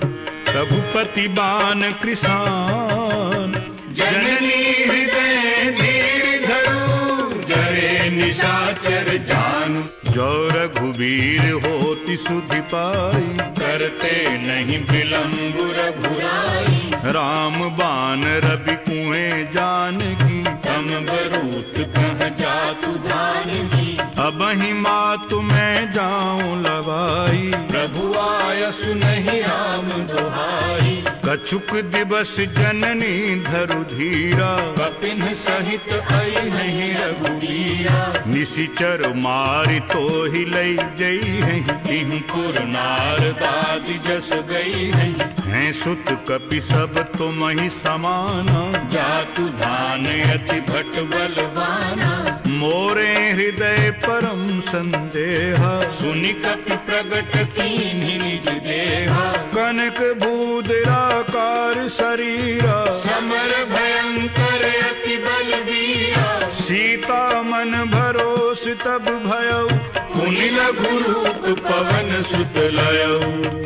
रघुपति बान कृसान। जननी हृदय धीर धरु, जरे निशाचर जानु। जो रघुवीर होति सुधि पाई, करते नहीं विलंब रघुराई। राम बान रवि कुएं जानकी, तम बरूथ कह जातु धार दी। अबहि मातु मैं जाऊं लवाई, प्रभु आयसु नहीं राम दुहाई। कछुक दिवस जननी धरु धीरा, कपिन सहित आई नहीं रघुवीरा। निशिचर मारि तो ही लई जई है, तिहु पुर नार दादि जस गई है। हैं सुत कपि सब तुम ही समाना, जातु धान अति भट बलवाना। मोरे हृदय परम संदेहा, सुनि कपि प्रगट कीन्हि निज देहा। कनक बूदराकार शरीरा, समर भयंकर अति बलवीरा। सीता मन भरोस तब भयउ, पुनि लघु रूप पवन सुत लयउ।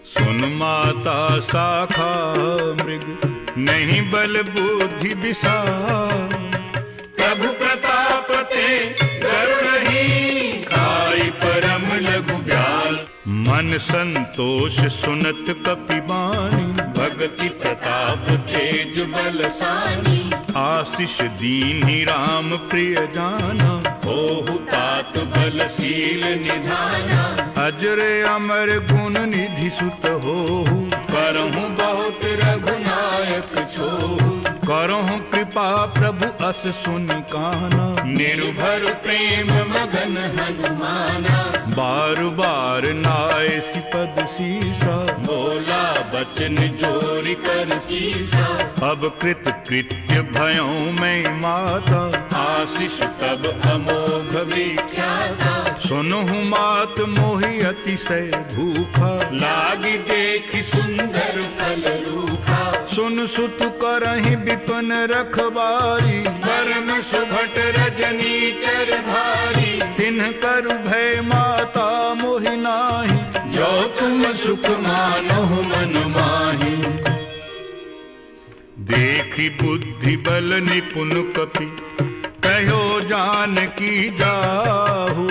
सुन माता शाखा मृग, नहीं बल बुद्धि विशाल। प्रभु प्रताप ते गरुड़हि, खाई परम लघु ब्याल। मन संतोष सुनत कपिबानी, भगति प्रताप तेज बलसानी। आशीष दीन्हि राम प्रिय जाना, होहु तात बलशील निधाना। अजर अमर गुण निधि सुत होहु, करहु बहुत रघुनायक छोहु। करहु कृपा प्रभु अस सुनि काना। निर्भर प्रेम मगन हनुमाना। बार बार नाय सिपद सीसा, बोला बचन जोरि कर सीसा। अब कृत कृत्य भयों में माता, आशीष तब अमोघ विख्याता। सुनहु मात मोहि अतिशय भूखा, लागी देखि सुंदर फल रूखा। सुन सुत करहि विपिन रखबारी, परम सुभट रजनी चर भारी। तिन्ह करु भय माता मोहि नाही, जो तुम सुख मानहु मन माही। देखी बुद्धि बल निपुण कपि, कहो जानकी जाहु।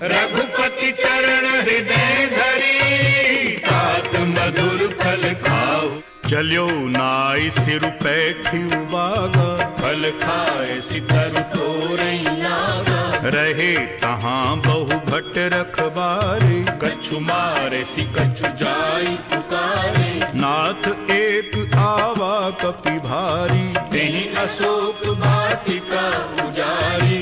रघुपति चरण हृदय धरी, तात मधुर फल खाओ। चल्यो नाई सिर पैठी बागा, फल खाए सितर तोरई लागा। रहे तहाँ बहु भट रखबारे, कछु मारे सि कछु जाई पुकारे। नाथ एक आवा कपि भारी, तेहि अशोक वाटिका उजारी।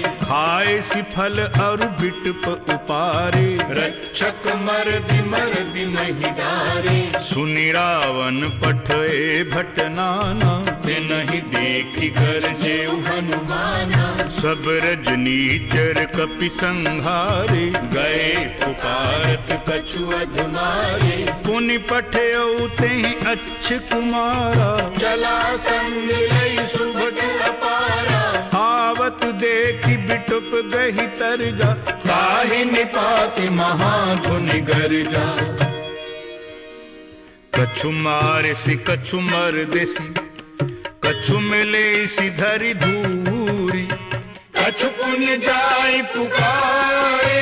सि फल और बिटप उपारे। रक्षक मरदि मरदि मही डारे। सुनि रावण पठए भट नाना, नहीं देखी गरजे हनुमाना। सब रजनीचर कपि संहारे। गए पुकारत कछु अधमारे। पुनि पठयउ तेहि अच्छ कुमारा, चला संग लई सुभट अपारा। आवत देखि बिटुप गहि तरजा, ताहि निपाति महाधुनि गर्जा। कछु मारे सि कछु मर देसी, कछु मिले सि धरि धूरी। कछु पुण्य जाय पुकारे,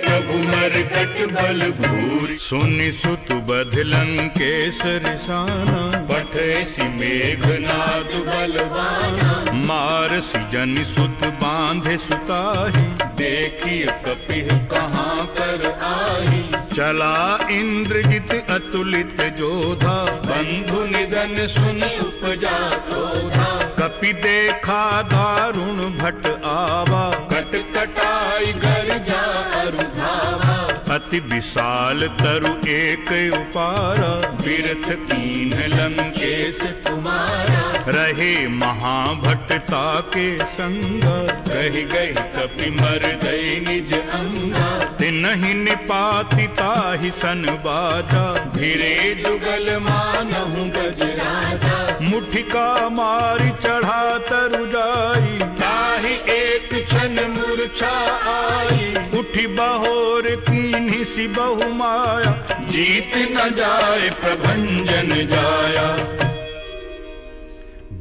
प्रभु मरकट बल भूरि। सुनि सुत बध लंकेश रिसाना, पठे सि मेघनाद बलवाना। मारसि जनि सुत बांधे सुताही। देखी कपिह कहाँ कर आही। चला इंद्रजित अतुलित जोधा, बंधु निधन सुनि उपजा क्रोधा। कपि देखा दारुण भट आवा, कट कटाई गर्जा अरु धावा। अति विशाल तरु एक उपारा। बिरथ कीन्ह लंकेश कुमारा। रहे महाभटता के संग, कहि गहि कपि मरदई निज अंगा। तिनहि निपाति ताहि सन बाजा। धीरे जुगल मानहु गजराजा। मुठिका मारि चढ़ा तरु जाई, ताहि एक क्षण मूर्छा आई। उठि बहोर कीन्हि सि बहु माया। जीत न जाय प्रभंजन जाया।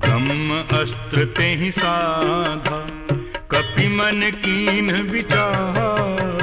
ब्रह्म अस्त्र तेहि साधा, कपि मन कीन्ह विचार।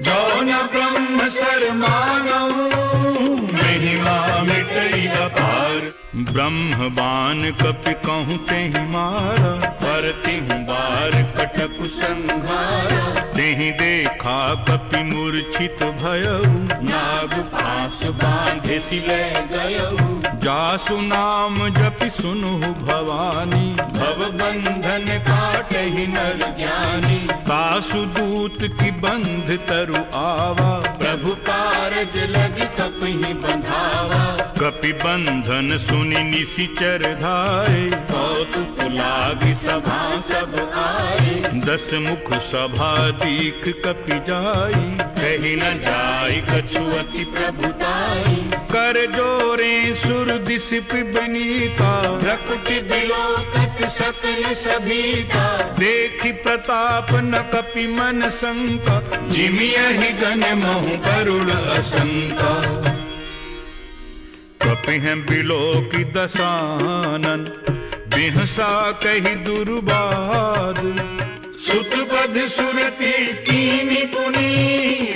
जो न ब्रह्म सर मानहु, महिमा मिटई अपार। ब्रह्मबान कपि कहूँ तेहि मारा, परतिहु बार कटकु संहारा। तेहि देखा कपि मूर्छित भयउ। नाग पास बांधे सिले गयहु। जासु नाम जपि सुनहु भवानी, भव बंधन काटहि नर ज्ञानी। तासु दूत की बंध तरु आवा। प्रभु कारज लगी कपहि बंधावा। कपि बंधन सुनि निशिचर धाये, कौतुक लागी सभा सब आए। 10 मुख सभा दीख कपि जाई। कही न जाय कछु अति प्रभुताई। कर जोरे सुर दिस विनीता, प्रकृति बिलोकत सकल सभीता। देखि प्रताप न कपि मन शंका। जिमियहि गण महु करुण असंका। कपिह बिलोकि दसानन, बिहसा कहि दुर्बाद। सुतपद सुरति कीनी पुनी।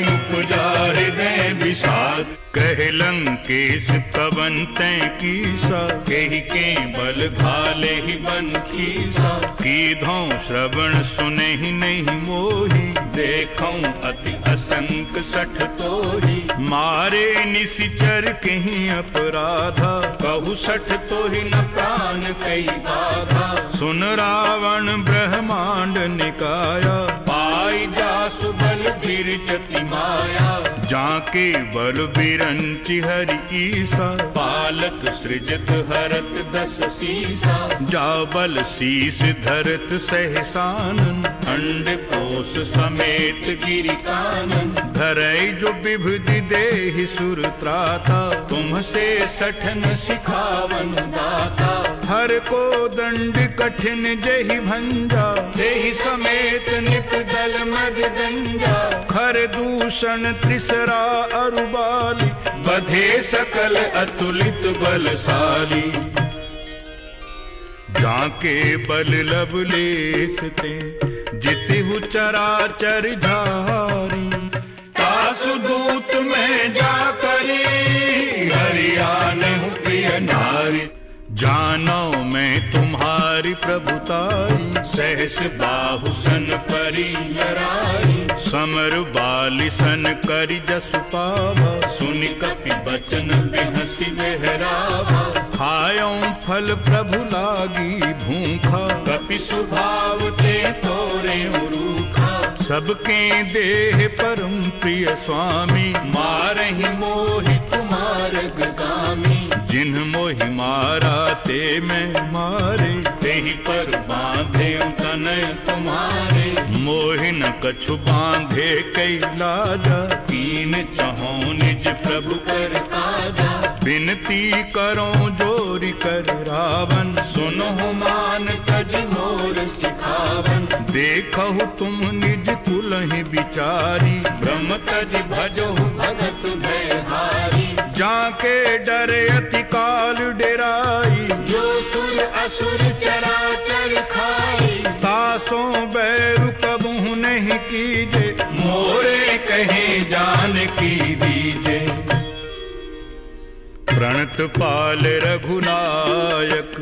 उपजा हृदय विषाद। कहे लंकेश पवन तै कीसा। केहि के बल घाले ही बन खीसा। कीधौं श्रवण सुनहि नहीं मोही। देखऊं अति असंक सठ तोही। मारे निशिचर कहीं अपराधा। कहु सठ तोहि न प्राण कई बाधा। सुन रावण ब्रह्मांड निकाया। पाई जासु बल बिरजति माया। जाके बल बिरंचि हरि ईसा। पालत सृजत हरत 10 सीसा। जा बल शीस धरत सहसानन। खंड कोश समेत गिरि कानन। धरई जो विभुति देहि सुर त्राता। तुमसे सठन सिखावन दाता। हर को दंड कठिन जहि भंजा। देहि समेत निप दल मद गंजा। खर दूषण त्रिसरा अरुबाली। बधे सकल अतुलित बलशाली। जाके बल लवलेस ते, जितिहु चराचर झारी। तासु दूत में जाकरी। हरियाणहु प्रिय नारी। जानो मैं तुम्हारी प्रभुताई। सहस बाहु सन परी लराई। समर बाली सन करि जसु पावा। सुनि कपि बचन बिहसि लहरावा। खायों फल प्रभु लागी भूखा। कपि सुभाव ते तोरे रूखा। सबके देह परम प्रिय स्वामी, मारहि मोहि कुमार गामी। जिन्ह मोहि मारा ते मैं मारे, तेहि पर बांधे तनय तुम्हारे। मोहि न कछु बांधे कई लाजा, तीन चहों निज प्रभु कर काजा। बिनती करो जोरी कर रावण, सुनहु मान तज मोर सिखावन। देखहु तुम निज तुलहि विचारी, ब्रह्म तज भजहु भगत भयहारी। जाके डरे अति काल डेराई, जो सुर असुर चराचर खाई। तासों बैरु कबहु नहीं कीजे, मोरे कहे जान की दीजे। प्रणत पाल रघुनायक,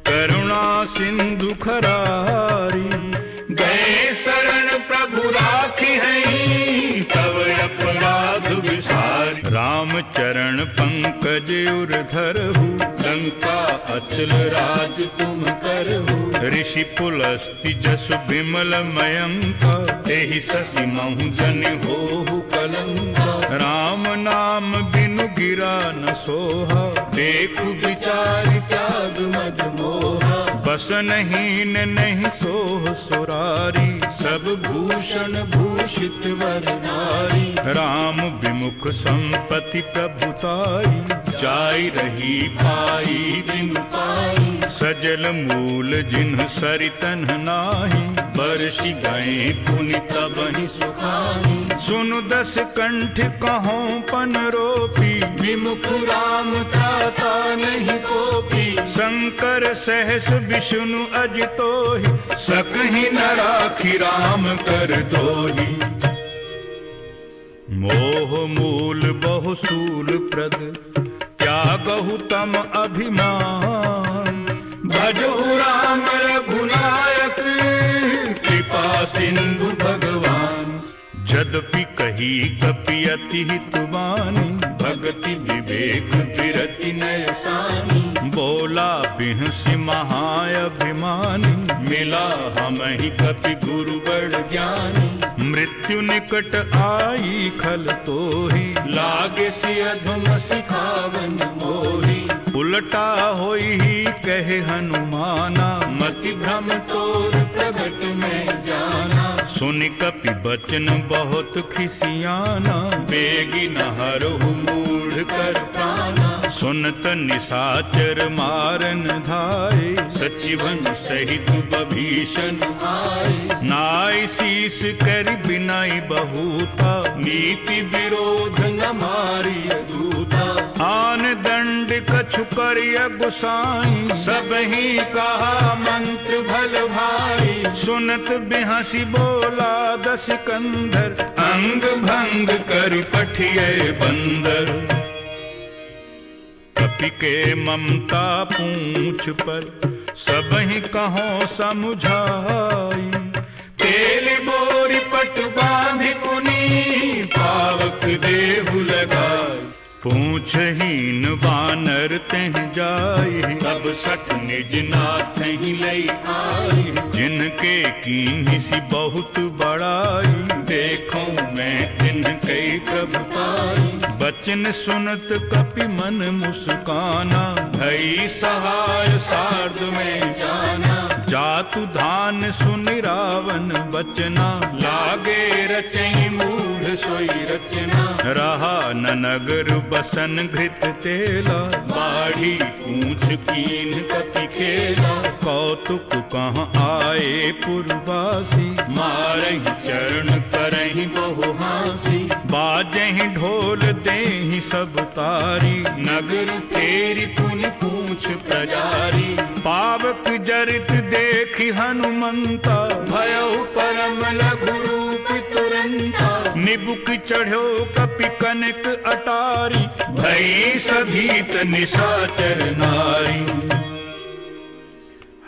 करुणा सिंधु खरारी। गए शरण प्रभु राखी हैं, तव अपराध विसारी। राम चरण पंकज उर धरहु, लंका अचल राज तुम करहु। ऋषि पुलस्ति जसु विमल मयंका, तेहि शशि महु जन होहु कलंका। राम नाम बिनु गिरा न सोहा, देखु विचारि त्याग मद मोहा। बस नहीं नहीं सोह सुरारी। सब भूषण भूषित वर नारी। राम विमुख संपत्ति प्रभुताई, जाई रही पाई बिनु पाई। सजल मूल जिन्ह सरितन नाही, बरसि गए पुनि तबहि सुखानी। सुनु दस कंठ कहों पन रोपी, विमुख राम त्राता नहीं कोपी। शंकर सहस विष्णु अजितोहि, सकहि न राखी राम कर दोही। मोह मूल बहु सूल प्रद, त्यागहु तम अभिमान। भजहु राम रघुनायक, कृपा सिंधु भगवान। यद्यपि कही कपि अति हितवानी, भगति विवेक विरति नय सानी। बोला बिहसि महाअभिमानी, मिला हमहि कपि गुरु बड़ ज्ञानी। मृत्यु निकट आई खल तोहि, लागे सि अधम सिखावन मोही। उलटा होई ही कहे हनुमाना, मति भ्रम तोर प्रगट में जाना। सुनि कपि बचन बहुत खिसियाना, बेगी न हरहु मूढ़ कर प्राणा। सुनत निशाचर मारन धाये, सचिवन सहित बभीषण आए। नाई शीस करि बिनाई बहुता, नीति विरोध न मारिय दूता। आन दंड कछु करिय गुसाई, सबहि कहा मंत्र भल भाई। सुनत बिहसी बोला दस कंधर, अंग भंग कर पठिए बंदर। कपि के ममता पूंछ पर, सबहि कहों समुझाई। तेल बोरी पट बांधि पुनी, पावक देहु लगाई। पूछहीन बानर तेह जाई, तब सठ निज नाथ ही लई आई। जिनके कीन्ही सी बहुत बड़ाई। देखो मैं तिन्ह कई प्रभु पाई। बचन सुनत कपि मन मुस्काना, भई सहाय सार्ध में जाना। जातु धान सुनि रावण बचना, लागे रचई मूढ़ सोई रचना। रहा न नगर बसन घृत तेला, बाढ़ी पूछ कीन कपि खेला। कौतुक कहाँ आए पुरवासी, मारहि चरण करहि बहु हासी। बाजहि ढोल देहि सब तारी, नगर फेरी पुनि पूछ प्रजारी। पावक जरित देखि हनुमंता, भयउ परम लघु रूप तुरंता। निबुक चढ़ो कपि कनक अटारी, भई सभीत निशाचर नारी।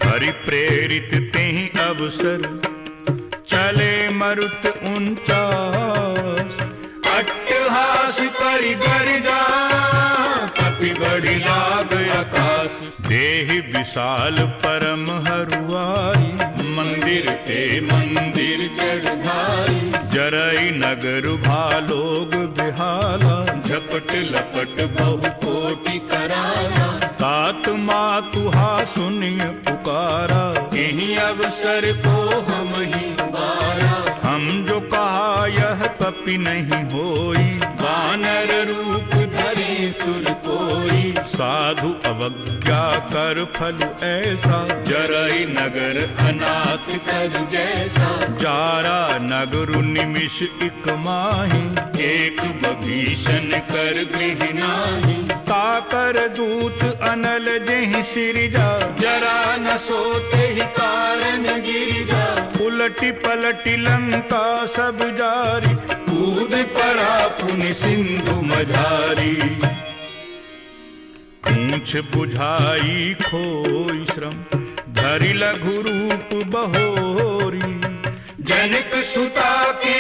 हरि प्रेरित तेहि अवसर, चले मरुत 49। अट्टहास करि गर्जा, कपि बढ़ि लाग आकाश। देहि विशाल परम हरुआई, मंदिर ते मंदिर जड़धारी, जरई नगर भालोग बिहाला, झपट लपट बहु कोटि कराला, तात मातुहा सुनिय पुकारा, यही अवसर को हम ही उबारा, हम जो कहा यह कपि नहीं होई, वानर रूप धरे सुर कोई, साधु अवज्ञा कर फल ऐसा, जरई नगर अनाथ कर जैसा, जारा नगर निमिष इक माही, एक बभीषण कर गृह नाही, ताकर दूत अनल जेहि सिरजा, जरा न सोते ही कारण गिरिजा, उलटी पलटी लंका सब जारी, कूद पड़ा पुनि सिंधु मझारी, पूछ बुझाई खोई श्रम, धरि लघु रूप बहोरी, जनक सुता के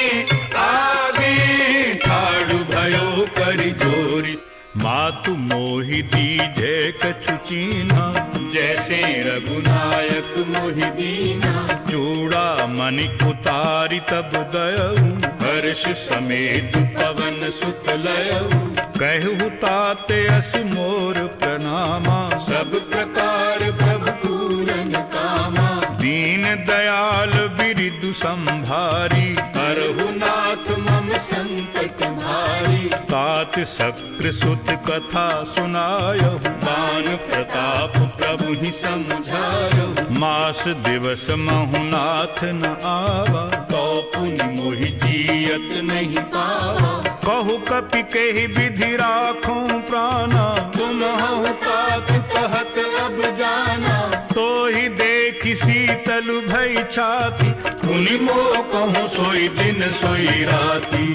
आगे ठाड़ भयो कर जोरी, मातु मोहि दीजे कछु चीन्हा, जैसे रघुनायक मोहि दीना, चूड़ा मणि उतारी तब दयऊ, हर्ष समेत पवन सुत लयऊ, कहु ताते अस मोर प्रणामा, सब प्रकार प्रभु पूरन कामा, दीन दयाल बिरिदु संभारी, हरहु नाथ मम संकट भारी, तात शक्र सुत कथा सुनायहु, बान प्रताप प्रभु ही समझायो, मास दिवस महु नाथ न आवा, तो पुनि मोहि जियत नहीं पावा, कहु कपि केहि विधि राखूं प्राणा, तुम हो तात कहत अब जाना, तो ही देखि शीतल भई छाती, पुनि मोह कहूँ सोई दिन सोई राती,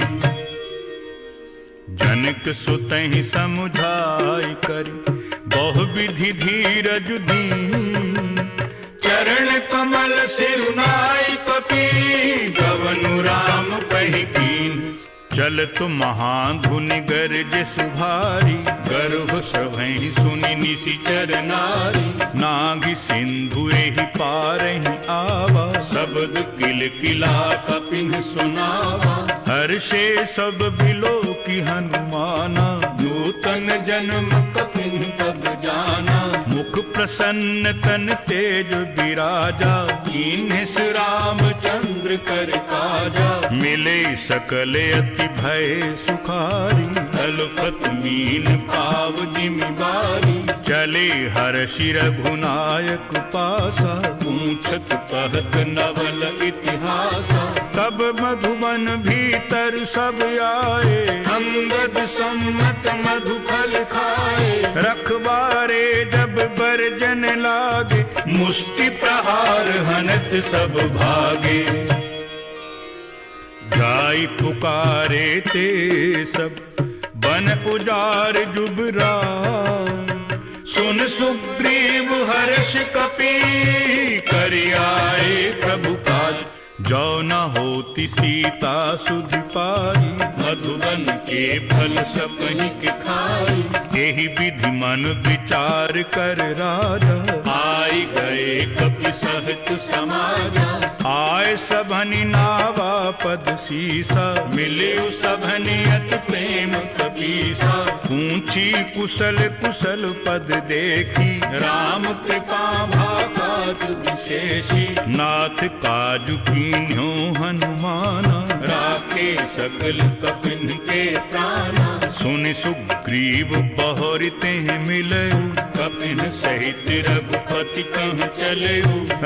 जनक सुतहि समुझाई करि, बहु विधि धीरज दीन, चरण कमल सिरुनाई कपि, गवनु राम कहि कीन, चलत महाधुनि गरज सुभारी, गर्भ सभहि सुनि निशिचर नारी, नागि सिंधु एहि पारहि आवा, शब्द किल किला कपिन सुनावा, हर्षे सब बिलो की हनुमाना, नूतन जन्म कपिन तब जाना, मुख प्रसन्न तन तेज विराजा, कीन्हिस रामचंद्र कर काजा, मिले सकल अति भय सुखारी, तलफत मीन पाव जिमिबारी, चले हर्षि रघुनायक पासा, पूछत कहत नवल इतिहासा, तब मधुबन भीतर सब आए, अंगद सम्मत मधुफल खाए, रखबारे जब बरजन लागे, मुष्टि प्रहार हनत सब भागे, गाय पुकारे ते सब बन उजार जुबरा, सुन सुग्रीव हर्ष कपि, करि आए प्रभु काज, जो न होती सीता सुधि पाई, मधुबन के फल सबहि के खाई, यही विधि मन विचार कर राजा, आई गए कपि सहत समाजा, आय सबनि नावा पद सीसा, मिले सबनि अति प्रेम कपीसा, ऊंची कुशल कुशल पद देखी, राम कृपा भाकात विशेषी, नाथ काजु कीन्यो हनुमाना, राखे सकल कपिन के प्राणा, सुनि सुग्रीव बहुरिते मिले, कपिन सहित रघुपति कह चले,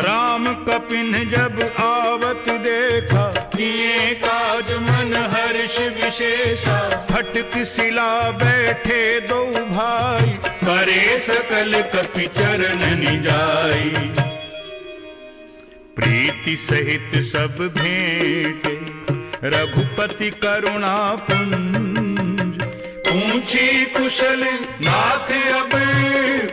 राम कपिन जब आवत देखा, किए काज मन हर्ष विशेषा, फटक सिला बैठे दो भाई, करे सकल कपि चरण निजाई, प्रीति सहित सब भेंटे, रघुपति करुणा पुंज, पूछी कुशल नाथ अब,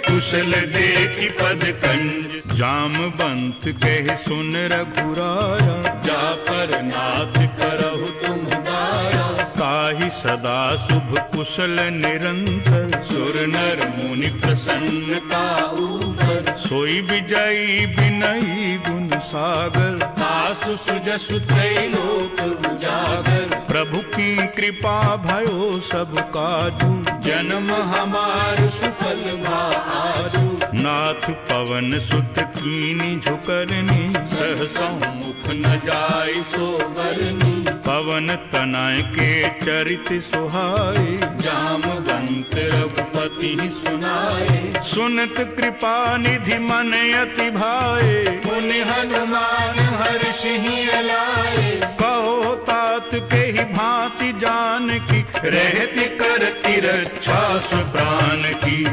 कुशल देखी पद कंज, जामवंत कह सुन रघुराया, जा पर नाथ करहु तुम दाया, ताहि सदा शुभ कुशल निरंतर, सुर नर मुनि प्रसन्नता ऊपर, सोई विजयी विनयी गुण सागर, आसु सुजसु त्रैलोक उजागर, प्रभु की कृपा भयो सब काजू, जन्म हमार सुफल भा आजू, नाथ पवन सुत कीनी झुकरनी, सहसौ मुख न जाय सो बरनी, पवन तनय के चरित सुहाए, जामवंत रघुपति सुनाए, सुनत कृपा निधि मन अति भाए, मुनि हनुमान हर्षि अलाए, कहो तात के ही भांति जान की, रहती करती रक्षा सुप्राण की,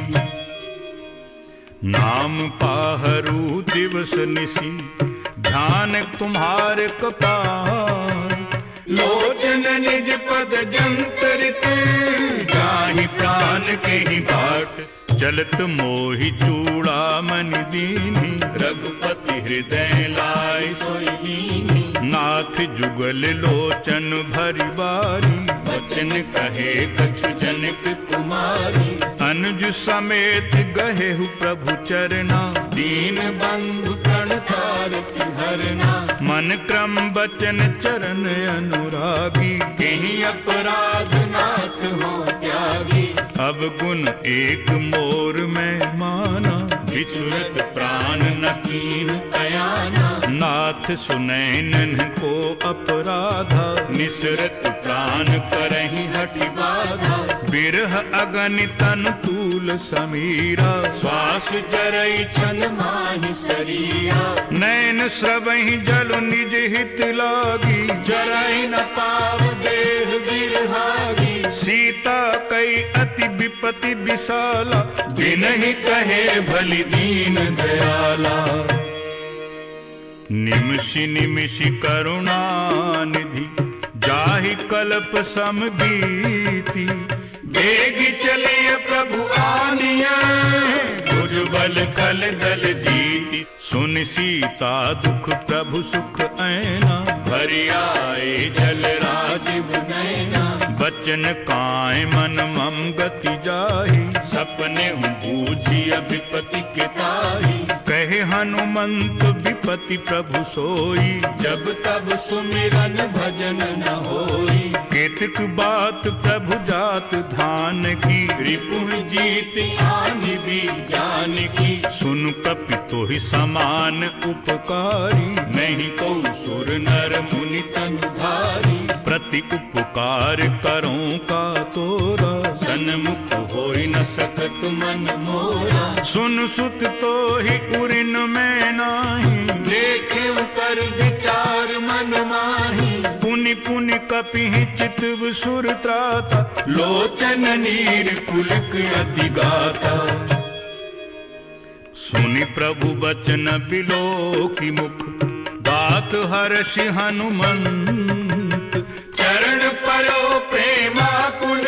नाम पाहरू दिवस निसी, ध्यान तुम्हारे कपार, लोचन निज पद जंतरित, जाहि प्राण के ही बाट, चलत मोहि चूड़ामणि दीनी, रघुपति हृदय लाय सोई दीनी, नाथ जुगल लोचन भरि बारी, वचन कहे कछु जनक कुमारी, अनुज समेत गहेहु प्रभु चरना, दीन बंधु प्रणतारति हरना, मन क्रम बचन चरण अनुरागी, कहीं अपराध नाथ हो त्यागी, अब गुण एक मोर में माना, बिछुरत प्राण न कीन कयाना, नाथ सुनैनन को अपराधा, निसरत प्राण करहि हठि बाधा, बिरह अगनितन तूल समीरा, श्वास जरई छन माहि शरीरा, नैन स्रवहि जल निज हित लागी, जरई न पाव देह बिरहागी, सीता कई अति विपति विशाला, बिनहि कहे भलि दीन दयाला, निमिषि निमिषि करुणा निधि, जाहि कल्प समबीति, बेगी चलिए प्रभु आनिया, भुजबल कल दल जीति, सुन सीता दुख प्रभु सुख ऐना, भरि आए जल राजीव नैना, बचन काय मन मम गति जाहि, सपने बूझी विपति के ताही, कहे हनुमंत विपति प्रभु सोई, जब तब सुमिरन भजन न होई, केतक बात प्रभु जात धान की, रिपुह जीत आनि भी जान की, सुन कपि तोहि समान उपकारी, नहीं को सुर नर मुनि तनु धारी, प्रति उपकार करो का तोरा, सन्मुख होई न सकत मन मोरा, सुन सुत तो ही उरिन में नाही, देखे कर विचार मन माही, पुनि पुनि कपि चितव सुर त्राता, लोचन नीर पुलक अति गाता, सुनि प्रभु बचन बिलो की मुख, बात हर्षि हनुमंत, चरण परो प्रेमाकुल,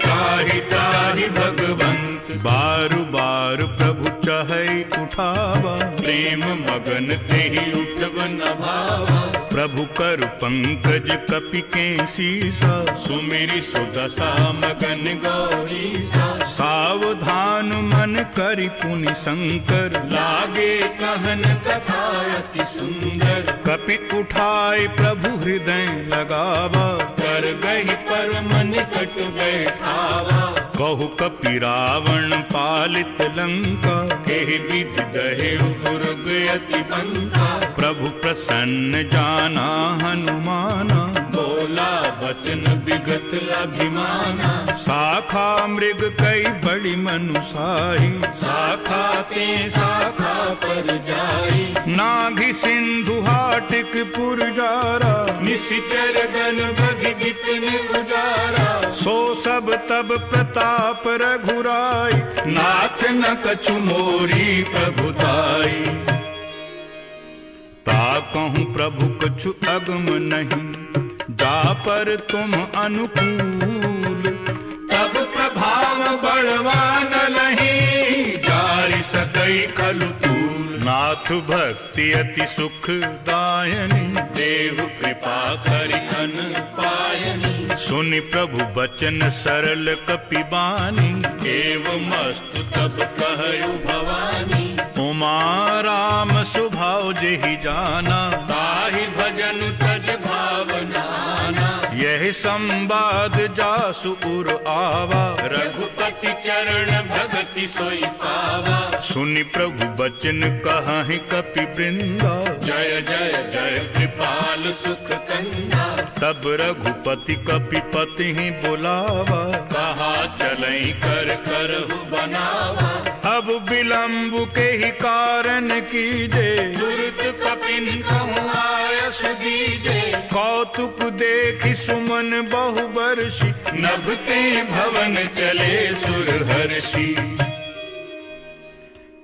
ताहि ताहि भगवंत, बारु बार प्रभु चहै उठावा, प्रेम मगन तेहि उठब न भावा, प्रभु कर पंकज कपि के सीसा, सुमिरि सुदशा मगन गौरीसा, सावधान मन करि पुनि शंकर, लागे कहन कथा अति सुंदर, कपि उठाए प्रभु हृदय लगावा, कर गहि परम निकट बैठावा, कहु कपि रावण पालित लंका, केहि विधि दहेउ दुर्ग अति बंका, प्रभु प्रसन्न जाना हनुमाना, बोला वचन विगत अभिमाना, शाखा मृग कई बड़ी मनुसाही, शाखा ते शाखा पर जाई, नाभि सिंधु हाटिक पुरजारा, निशिचर गण बधि विपिन उजारा, सो सब तब प्रताप रघुराई, नाथ न कछु मोरी प्रभुताई, ता कहूँ प्रभु कछु अगम नहीं, जा पर तुम अनुकूल, तब प्रभाव बड़वा न लही, जारि सकई कलु तूल, नाथ भक्ति अति सुखदायनी, देव कृपा करि अन पायनी। सुनि प्रभु बचन सरल कपि बानी, एव मस्तु तब कहु भवानी। उमा राम स्वभाव जेहि जाना, ताहि भजन तज भावनाना। यह संवाद जासु उर आवा, रघुपति चरण भगति सोई पावा। सुनि प्रभु बचन कहहि कपि वृंदा, जय जय जय कृपाल सुख कंदा। तब रघुपति कपि पति बुलावा, कहा चलई कर करहु बनावा। अब विलंब के ही कारण कीजे, तुरत कपिन कहूँ आयस दीजे। कौतुक देखि सुमन बहु बरसी, नभते भवन चले सुरहर्षि।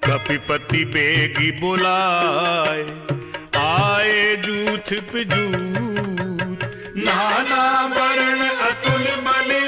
कपिपति बेगी बुलाए, आए जूथ पे जूथ। नाना वर्ण अतुल बले,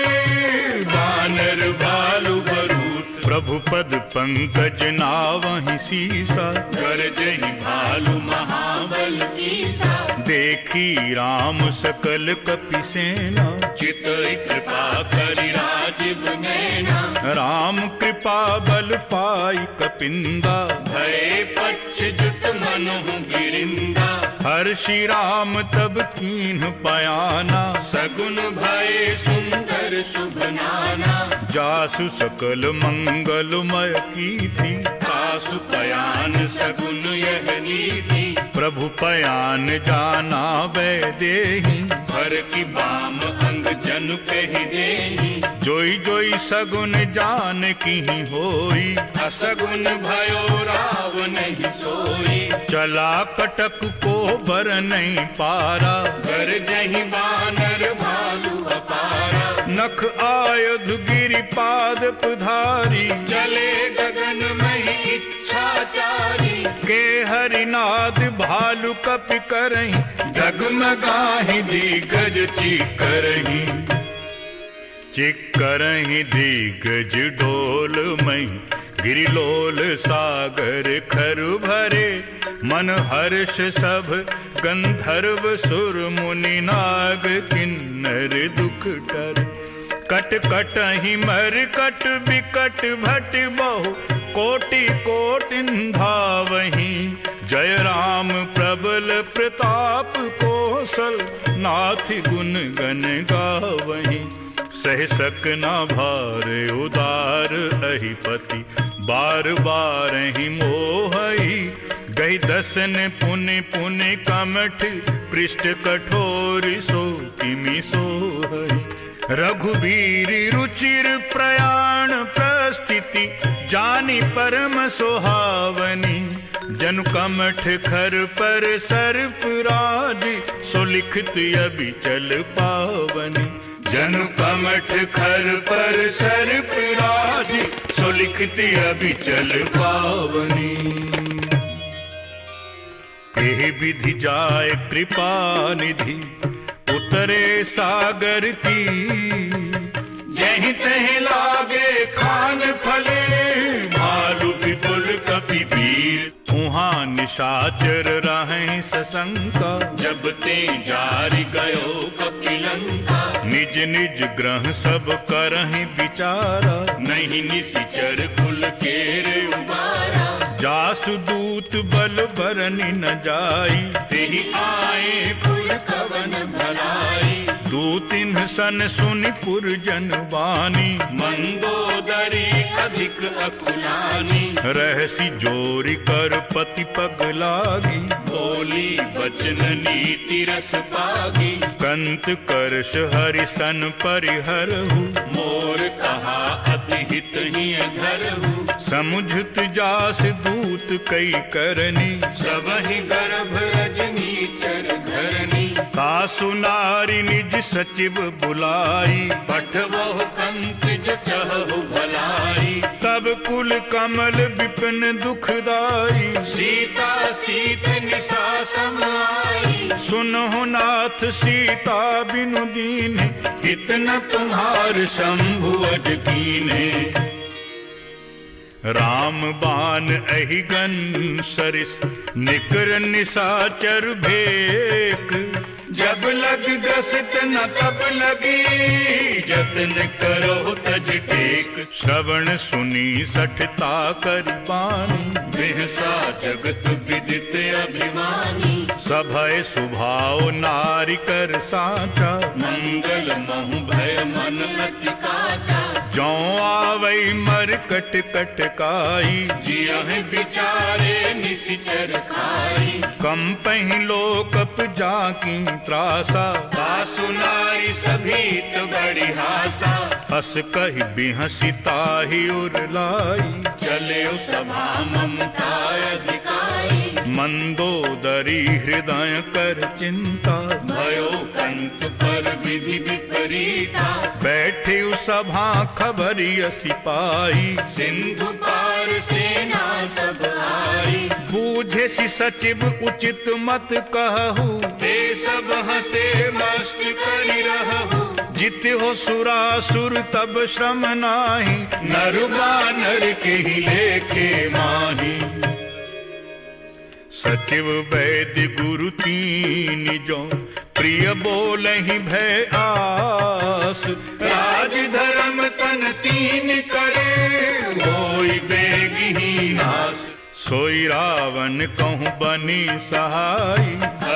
वानर भालु बरूथ। प्रभु पद पंकज नावहि सीसा, गरजहि भालु महाबल कीसा। देखी राम सकल कपि सेना, चितई कृपा करि राजीव नैना। राम कृपा बल पाई कपिंदा, भय पक्ष जुत मनहु गिरिंदा। हर्षि राम तब कीन्ह पयाना, सगुन भय सुंदर शुभ नाना। जासु सकल मंगलमय की थी, कासु पयान सगुन यह नीति। प्रभु पयान जाना वैदेही, भर की बाम अंग जनु कहि देहि। जोई जोई सगुन जान की होई, असगुन भयो राव नहीं सोई। चला कटक को बर नहीं पारा, गरजहि बानर भालु अपारा। नख आयुध गिरि पाद पधारी, चले गगन महि इच्छाचारी। के हरिनाद भालु कपि करही, डगमगाहि दिग्गज चीकरहि। चिक्करहि दिग्गज डोल मई, गिरिलोल सागर खर भरे। मन हर्ष सब गंधर्व सुर मुनि नाग, किन्नर दुख डर। कट कटहि मर कट बिकट भट बहु, कोटि कोटि धावहि। जय राम प्रबल प्रताप कौशल, नाथ गुण गण गावहि। सह सक न भार उदार अहिपति, बार बार ही मोहई। गई दसन पुनि पुनि कमठ, पृष्ठ कठोर सो किमि सोहई। रघुबीर रुचिर प्रयाण प्रस्थिति, जानी परम सुहावनी। जनु कमठ खर पर सर्प राज, सो लिखत अबिचल पावनी। जनु कमठ खर पर सर्प राज, सो लिखत अबिचल पावनी। एहि विधि जाय कृपा निधि, उतरे सागर की। जहि तहि लागे खान फले, भालु विपुल कपि वीर। उहाँ निशाचर रहें सशंका, जब ते जारि गयो कपिलंका। निज निज ग्रह सब करहि विचारा, नहीं निशिचर कुल केर उबारा। जासु दूत बल बरनि न जाई, तेहि आए पुर कवन भलाई। दूतिन सन सुनि पुरजन बानी, मंदोदरी अधिक अकुलानी। रहसी जोरी कर पति पग लागी, बोली बचन नीति रस पागी। कंत करश हरि सन परिहरहु, मोर कहा अति हित ही धरहु। समुझत जास दूत कई करनी, सबहि गर्भ रजनी चर धरनी। कासु नारी निज सचिव बुलाई, पठवहु कंत जचहु भलाई। तब कुल कमल विपिन दुखदाई। सीता सीत निशा सम आई। सुनहु नाथ सीता बिनु दीन्ह, इतना तुम्हार शंभु अज कीने। राम बान अहिगन सरिस निकर निसाचर भेक। जब लग ग्रसित न तब लगी जतन करो तज टेक। श्रवण सुनी सठता कर बानी बिहसा जगत विदित अभिमानी। सभय सुभाव नारी कर साचा मंगल महु भय मन अति काचा। जौ आवई मर कट कटकाई जियहि बिचारे निसिचर खाई। कम पही लोकप जाकी त्रासा दासु नारी सभीत बड़ी हासा। हस कहि बिहसी ताहि उरलाई चले सभा ममता अधिकारी। मंदोदरी हृदय कर चिंता भयो कंत पर विधि विपरीता। बैठे सभा खबरिय सिपाही सिंधु पार सेना सब आई। बूझे सि सचिव उचित मत कहू ते सब हंसे मस्त करि रहु। जित हो सुरासुर तब श्रम नाही नर बानर के ही लेखे माही। सचिव वैद्य गुरु तीन जो प्रिय बोलहि भय आस। राज धर्म तन तीन करे होई बेगी नाश। सोई रावण कहूँ बनी सहाई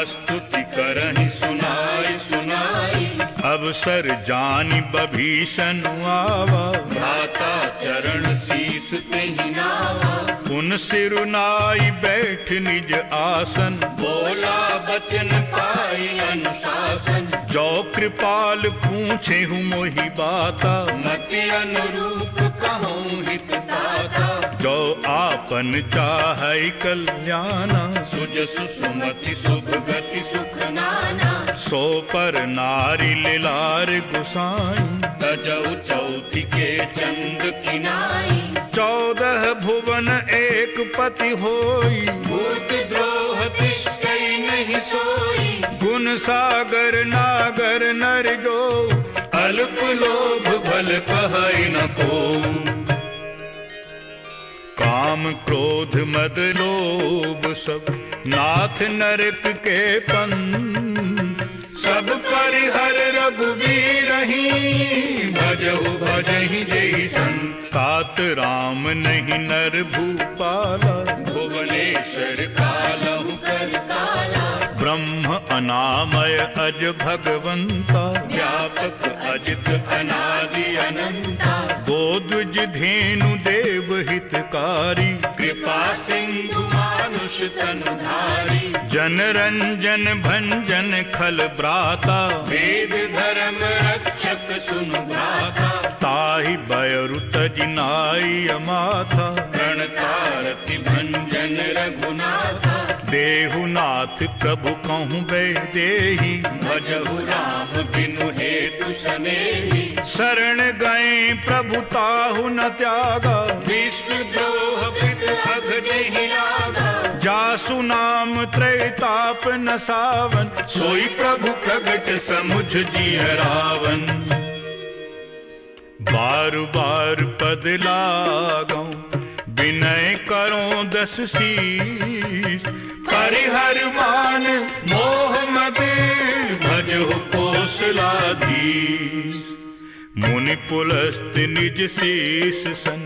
स्तुति करहि सुनाई सुनाई। अवसर जानि बभीषण आवा भ्राता चरण शीस तेहि नावा। उन सिरुनाई बैठ निज आसन बोला बचन पाई अनुशासन। जो कृपाल पूछे हूँ मोहि बाता मति अनुरूप कहूँ हित पाता। जो आपन चाहै कल्याणा सुजसु सुमति शुभ गति सुख नाना। सो पर नारी लिलार गुसाई तजौ चौथी के चंद किनाई। 14 भुवन एक पति होई भूत द्रोह तिष्ठै नहीं सोई। गुण सागर नागर नर जो अल्प लोभ भल कहै न को। काम क्रोध मद लोभ सब नाथ नरक के पंथ। सब परिहर रघुबीरहि भजहु भजहि जय संत। तात राम नहीं नर भूपाला भुवनेश्वर कालहु कर काला। ब्रह्म अनामय अज भगवंता व्यापक अजित अनादि अनंता। गोदुज धेनु देव हितकारी कृपा सिंधु मानुष तनुधारी। जन रंजन भंजन खल ब्राता वेद धर्म रक्षक सुनु भ्राता। ताहि बयरु तजिनाई अमाथा प्रणतारति भंजन रघुनाथा। देहुनाथ प्रभु कहूँ बै देही भजहु राम बिनु हेतु सनेही। शरण गए प्रभु ताहु न त्यागा विश्व द्रोह पित अघ नहीं लागा। जासु नाम त्रैताप न सावन सोई प्रभु प्रगट समुझ जिय रावण। बार बार पद लागौ विनय करो 10 शीस। परिहर मान मोह मद भजहु कौशलाधीश। मुनि पुलस्त निज शीस सन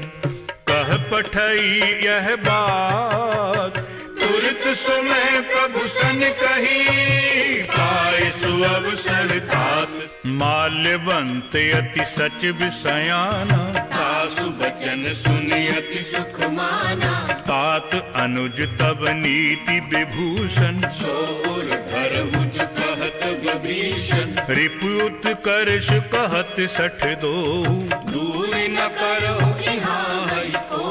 कह पठई यह बात। तुरत सुमय प्रभु सन कही पाए सुअवसर तात। माल्यवंत अति सच विषयाना तासु बचन सुनि अति सुख माना। तात अनुज तब नीति विभूषण सोर धरहुज कहत विभीषण। रिपुत करश कहत 62 दूर न करहु इहाँ हरि को।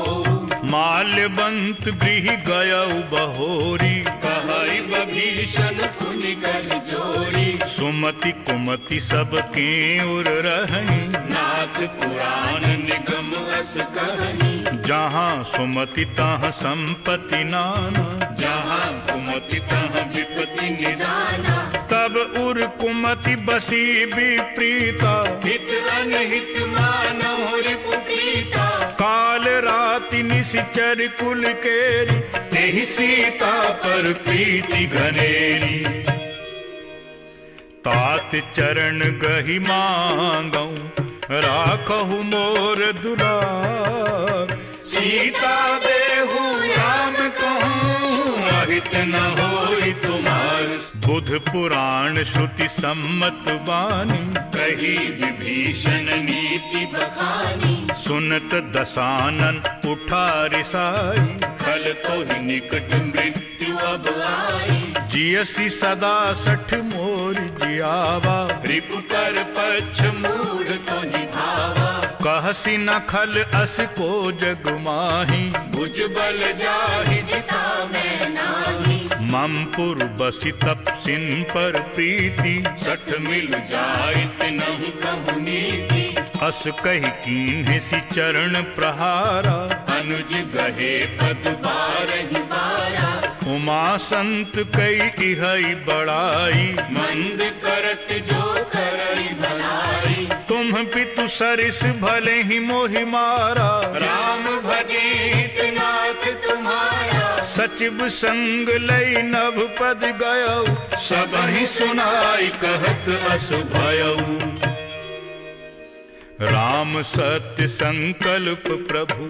माल्यवंत गृह गयउ बहोरी कहई विभीषण पुनि कर जोरी। सुमति कुमति सबके उर रही नाथ पुराण निगम अस कहनी। जहाँ सुमति तहाँ संपत्ति नाना जहाँ कुमति तहाँ विपत्ति निदाना। तब उर कुमति बसी विप्रीता हित अनहित मानहु रिपु प्रीता। काल राति निशिचर कुल केरी, तेहि सीता पर प्रीति घनेरी। तात चरण गहि मांगऊं, राखहु मोर दुलार। सीता देहु राम कहूँ, अहित न होई तुम्हार। बुध पुराण श्रुति सम्मत बानी, कही विभीषण नीति बखानी। सुनत दसानन उठा रिसाई, खल तो ही निकट मृत्यु अब आई। जियसी सदा सठ मोर जियावा, रिपु कर पक्ष मूढ़ तो ही भावा। कहसी न खल अस को जग माही, भुज बल जाहि जिता मैं नाही। मम पुर बसी तपसिन पर प्रीति, सठ मिल जाइत नहीं कहु नीति। अस कही कीन्हे सि चरण प्रहारा, अनुज गहे पद बारहि बारा। उमा संत कई इहई बड़ाई, मंद करत जो करई भलाई। तुम पितु सरिस भले ही मोहि मारा, राम भजित नाथ तुम्हारा। सचिव संग लई नभ पद गयऊ, सबहि सुनाई कहत अस भयऊ। राम सत्य संकल्प प्रभु,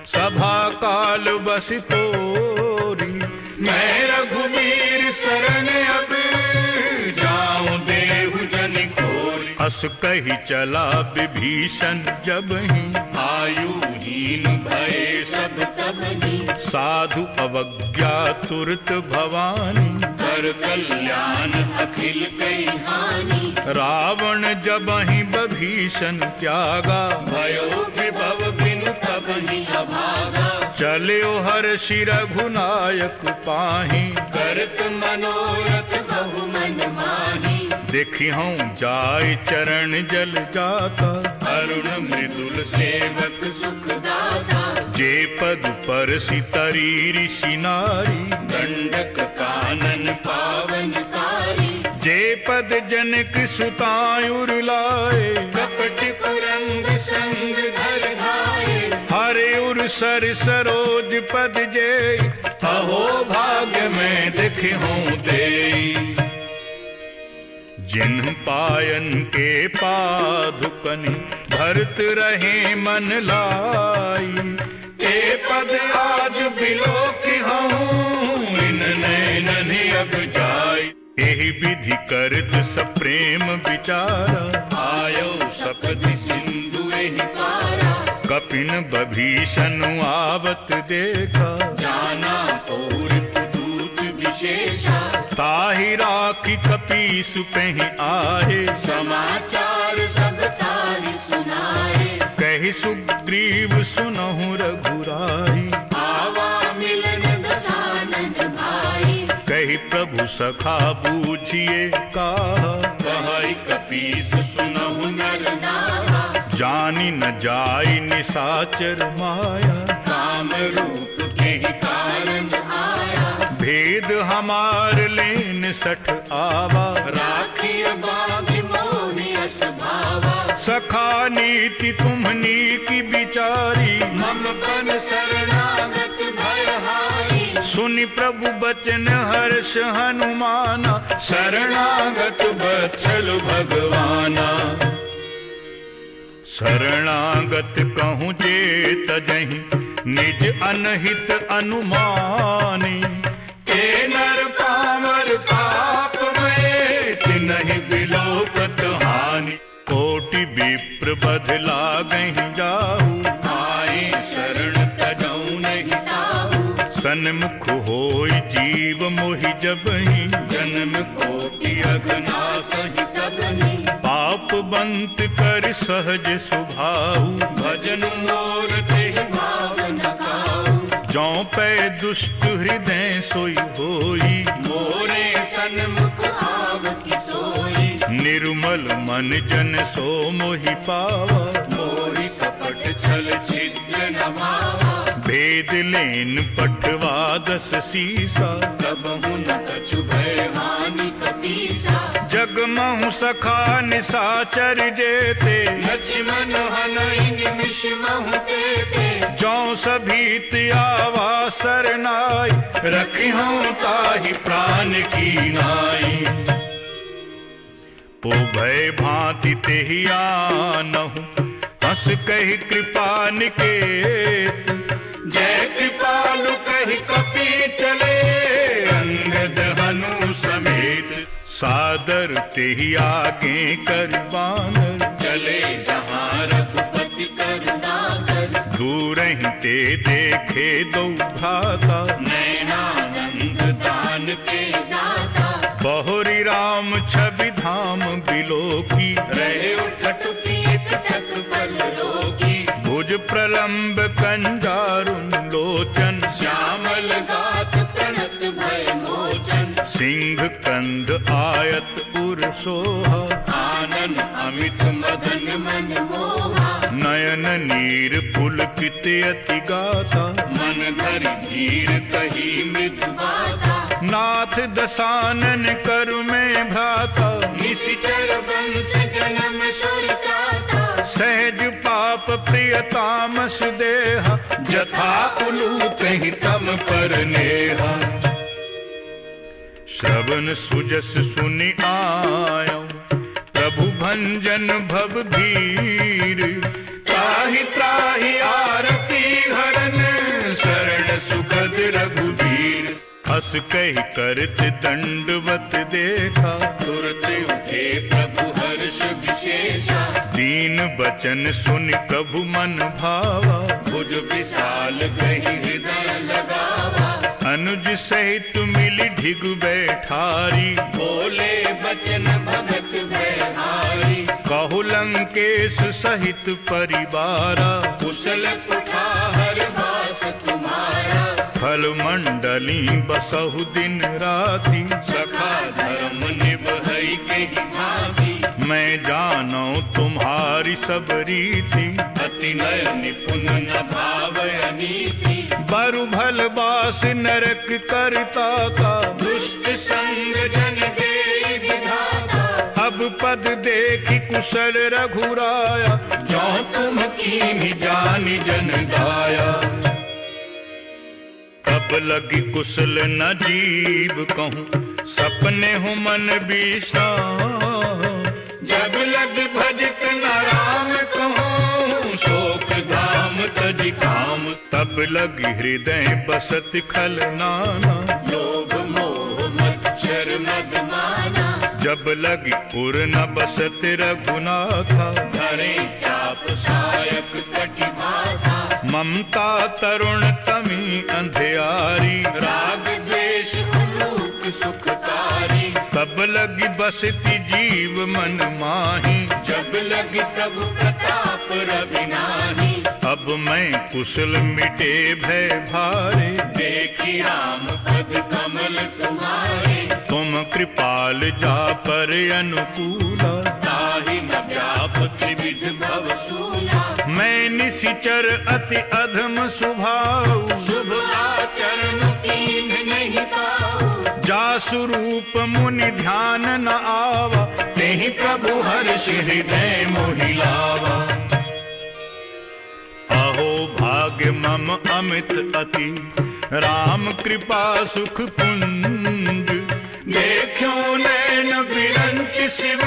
सभा काल बस तोरी। मैं रघुबीर शरण अब, जाऊं देहु जन खोरी। अस कही चला विभीषण जबहि, आयुहीन भये सब तबहि। साधु अवज्ञा तुरत भवानी, कर कल्याण अखिल कई हानि। रावण जबहि बभीषण त्यागा, भयो विभव बिनु तबहि अभागा। चल्यो हर्षि रघुनायक पाहि, करत मनोरथ बहु मन माहि। देखिहऊँ जाय चरण जल जाता, अरुण मृदुल सेवक सुखदाता। जे पद पर सितरी ऋषि नारी, दंडक कानन पावनकारी। जे पद जनक सुतायुर लाए, कपट कुरंग संग धर धाये। हरे उर सर सरोज पद जे, अहो भाग्य में देखूं देई। जिन्ह पायन के पादुकनि, भरत रहे मन लाई। ते पद आज बिलोकी हूँ, इन नैनन अब जाई। एहि विधि करत सप्रेम विचारा, आयो सपदि सिंधु एहि पारा। कपिन बभीषण आवत देखा, जाना और दूत विशेषा। ताहि राखी कपीस पेहि आहे, समाचार सब ताहि सुनाए। कहि सुग्रीव सुनहु रघुराई। आवा मिलन दसानन भाई। कहि प्रभु सखा बूझिए काहा, कहै कपीस सुनहु नर नाहा। जानि न जाय निशाचर माया, काम रूप के ही कारण आया। भेद हमार लेन सठ आवा। राखिय बाघ मोहि अस भावा। सखा नीति तुम्हनी की बिचारी, मम पन शरणागत भयहारी। सुनि प्रभु बचन हर्ष हनुमाना, शरणागत बत्सल भगवाना। शरणागत कहूँ जे तजहि, निज अनहित अनुमानी। ते नर पामर पाप में, तिनहि बिलोकत हानि। कोटि विप्र बध लागहि जाहु, आए शरण तजौ नहीं ताहू। सन्मुख होई जीव मोहि जबहि, जन्म कोटि अघनासहि तबहि। पाप बंत कर सहज सुभाऊ, भजन मोर तेहि भाव न काहू। जौं पै दुष्ट हृदय सोई होई, मोरे सन्मुख आव कि सोई। निर्मल मन जन सो मोहि पावा। मोहि कपट छल छिद्र न भावा। भेद लेन पठवा दस सीसा, तब न कछु भय हानि कपीसा। जगमहु सखा निशाचर जेते, लक्ष्मण हनहि निमिष महु तेते। जौ सभीत आवा सरनाई, रखिहूँ ताहि प्राण की नाई। ओ भय भांति तेहि आनहु, हंस कहि कृपा निकेत। जय कृपालु कहि कपि चले, अंगद हनु समेत। सादर तेहि आगे कर बानर, चले जहाँ रघुपति करुणाकर। दूरहि ते देखे दो भ्राता, नैनानंद दान के दाता। बहुरी राम छवि धाम बिलोकी, रहे उठट एक टक पल रोकी। भुज प्रलंब कंजारुन लोचन, श्यामल गात प्रणत भय मोचन। सिंह कंध आयत उर सोहा, आनन अमित मदन मन मोहा। नयन नीर पुलकित अति गाता। मन धरि धीर कही मृदु बाता। नाथ दसानन करु में भ्राता, निशिचर वंश जन्म सुर त्राता। सहज पाप प्रियतामस देहा, जथा उलू कहीं तम पर नेहा। श्रवण सुजस सुनि आयो, प्रभु भंजन भव भीर। त्राहि त्राहि आरती हरन, शरण सुखद रघुबीर। हस कहि करत दंडवत देखा, तुरत उठे प्रभु हर्ष विशेषा। दीन बचन सुनि प्रभु मन भावा। भुज विशाल ग्रही हृदय लगावा। अनुज सहित मिली ढिगु बैठारी, बोले बचन भगत भयहारी। कहु लंकेश सहित परिवारा। कुशल कुठार वास तुम्हारा। फल मंडली बसहु दिन राति, सखा धर्म निभई के भांति। मैं जानो तुम्हारी सब रीति। अति नय निपुण न भाव अनीति। बरु भल बास नरक करता का, दुष्ट संग जन दे विधाता। अब पद देखि कुशल रघुराया। जो तुम कीन्हि जानि जन गाया। तब लगी कुशल न जीव कहूँ, सपने हूँ मन विश्राम। जब लग भजत न राम कहूँ, शोक धाम तज काम। तब लगी हृदय बसत खल नाना, लोभ मोह मच्छर मद माना। जब लगी पुर न बसत रघुनाथा। धरे चाप सायक कटि बाधा। ममता तरुण तमी अंधियारी, राग द्वेष उलूक सुखकारी। तब लगी बसती जीव मन माही। जब लगी प्रभु प्रताप रवि नाही। अब मैं कुशल मिटे भय भारे, देखी राम पद कमल तुम्हारे। तुम कृपाल जा पर अनुकूला। ताहि न व्याप त्रिविध भव सूला। मैं निशिचर अति अधम स्वभाव, शुभ आचरण कीन नहीं काऊ। जासु रूप मुनि ध्यान न आवा। तेहि प्रभु हर्ष हृदय मोहि लावा। अहो भाग्य मम अमित अति, राम कृपा सुख पुंज। देखो नैन बिरंच शिव,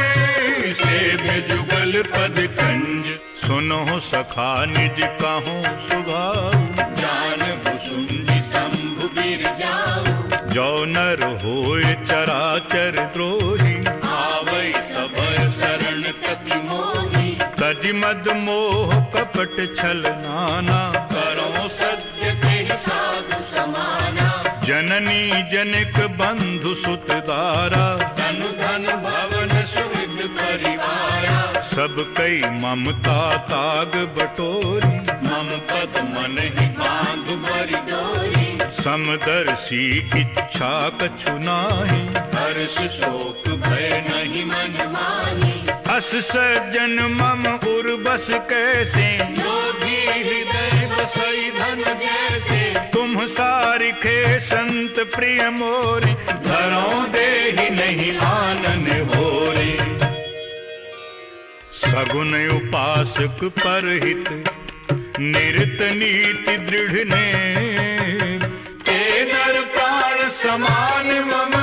सेव्य जुगल पद कंज। सुनो सखा निज कहूँ सुभाव, जान भुसुंडी शंभु गिर जाऊ। जो नर होय चराचर द्रोही। आवै सब शरण कति मोहि। तज मद मोह कपट छल नाना। करो सत्य के साधु समाना। जननी जनिक बंधु सुत दारा। तनु धन भवन सुविध परिवारा। सब कई ममता ताग बटोरी। मम पद मन ही बांध बरि डोरी। समदर्शी इच्छा कछु नाही। हर्ष शोक भय नहीं मन माही। अस सज्जन मम उर्बस कैसे। लोभी हृदय सही धन जैसे, तुम सारिखे संत प्रिय मोरी, धरों दे ही नहीं आनन होरे। सगुन उपासक परहित, निरत नीति दृढ़ ने, ते नर प्राण समान मम,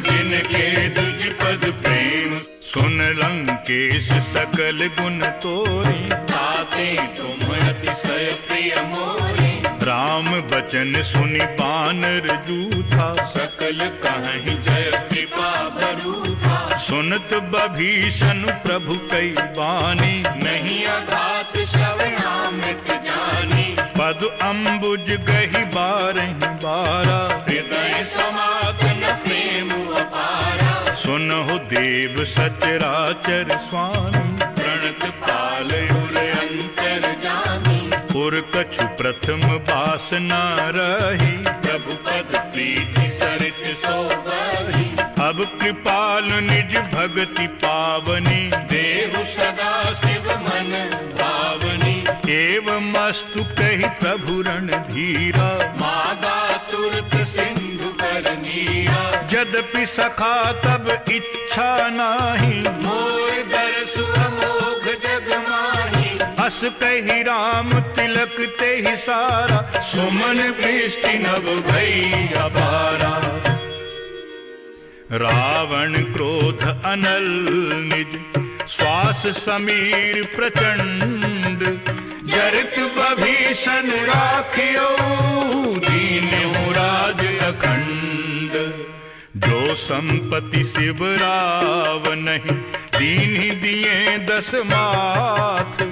जिनके दुज पद प्रेम। सुन लंकेश सकल गुण तोरी, ताते तुम अतिशय प्रिय मोरे। राम बचन सुनि बानर जूथा, सकल कहीं जय कृपा बरूथा। सुनत बभीषण प्रभु कई बानी, नहीं अघात श्रवणामृत जानी। पद अम्बुज गही बारहि बारा, हृदय समागन प्रेम अपारा। सुनहु देव सचराचर स्वामी, प्रणत पाल उर अंतर जानी। पुर कछु प्रथम बासना रही, प्रभु पद प्रीति सरित सोवही। अब कृपाल निज भगति पावनी, देहु सदा शिव मन भावनी। एवं अस्तु कही प्रभु रणधीरा, मागा तुरत सिंधु कर नीरा। यद्यपि सखा तब इच्छा नाही, मोर दरसु अमोघ जग माही। अस कही राम तिलक ते ही सारा, सुमन वृष्टि नभ भई अपारा। रावण क्रोध अनल निज, श्वास समीर प्रचंड। जरित बभीषण राखियो, दीन्यो राज अखंड। जो संपत्ति शिव राव नहीं, दीन ही दिए 10 माथ।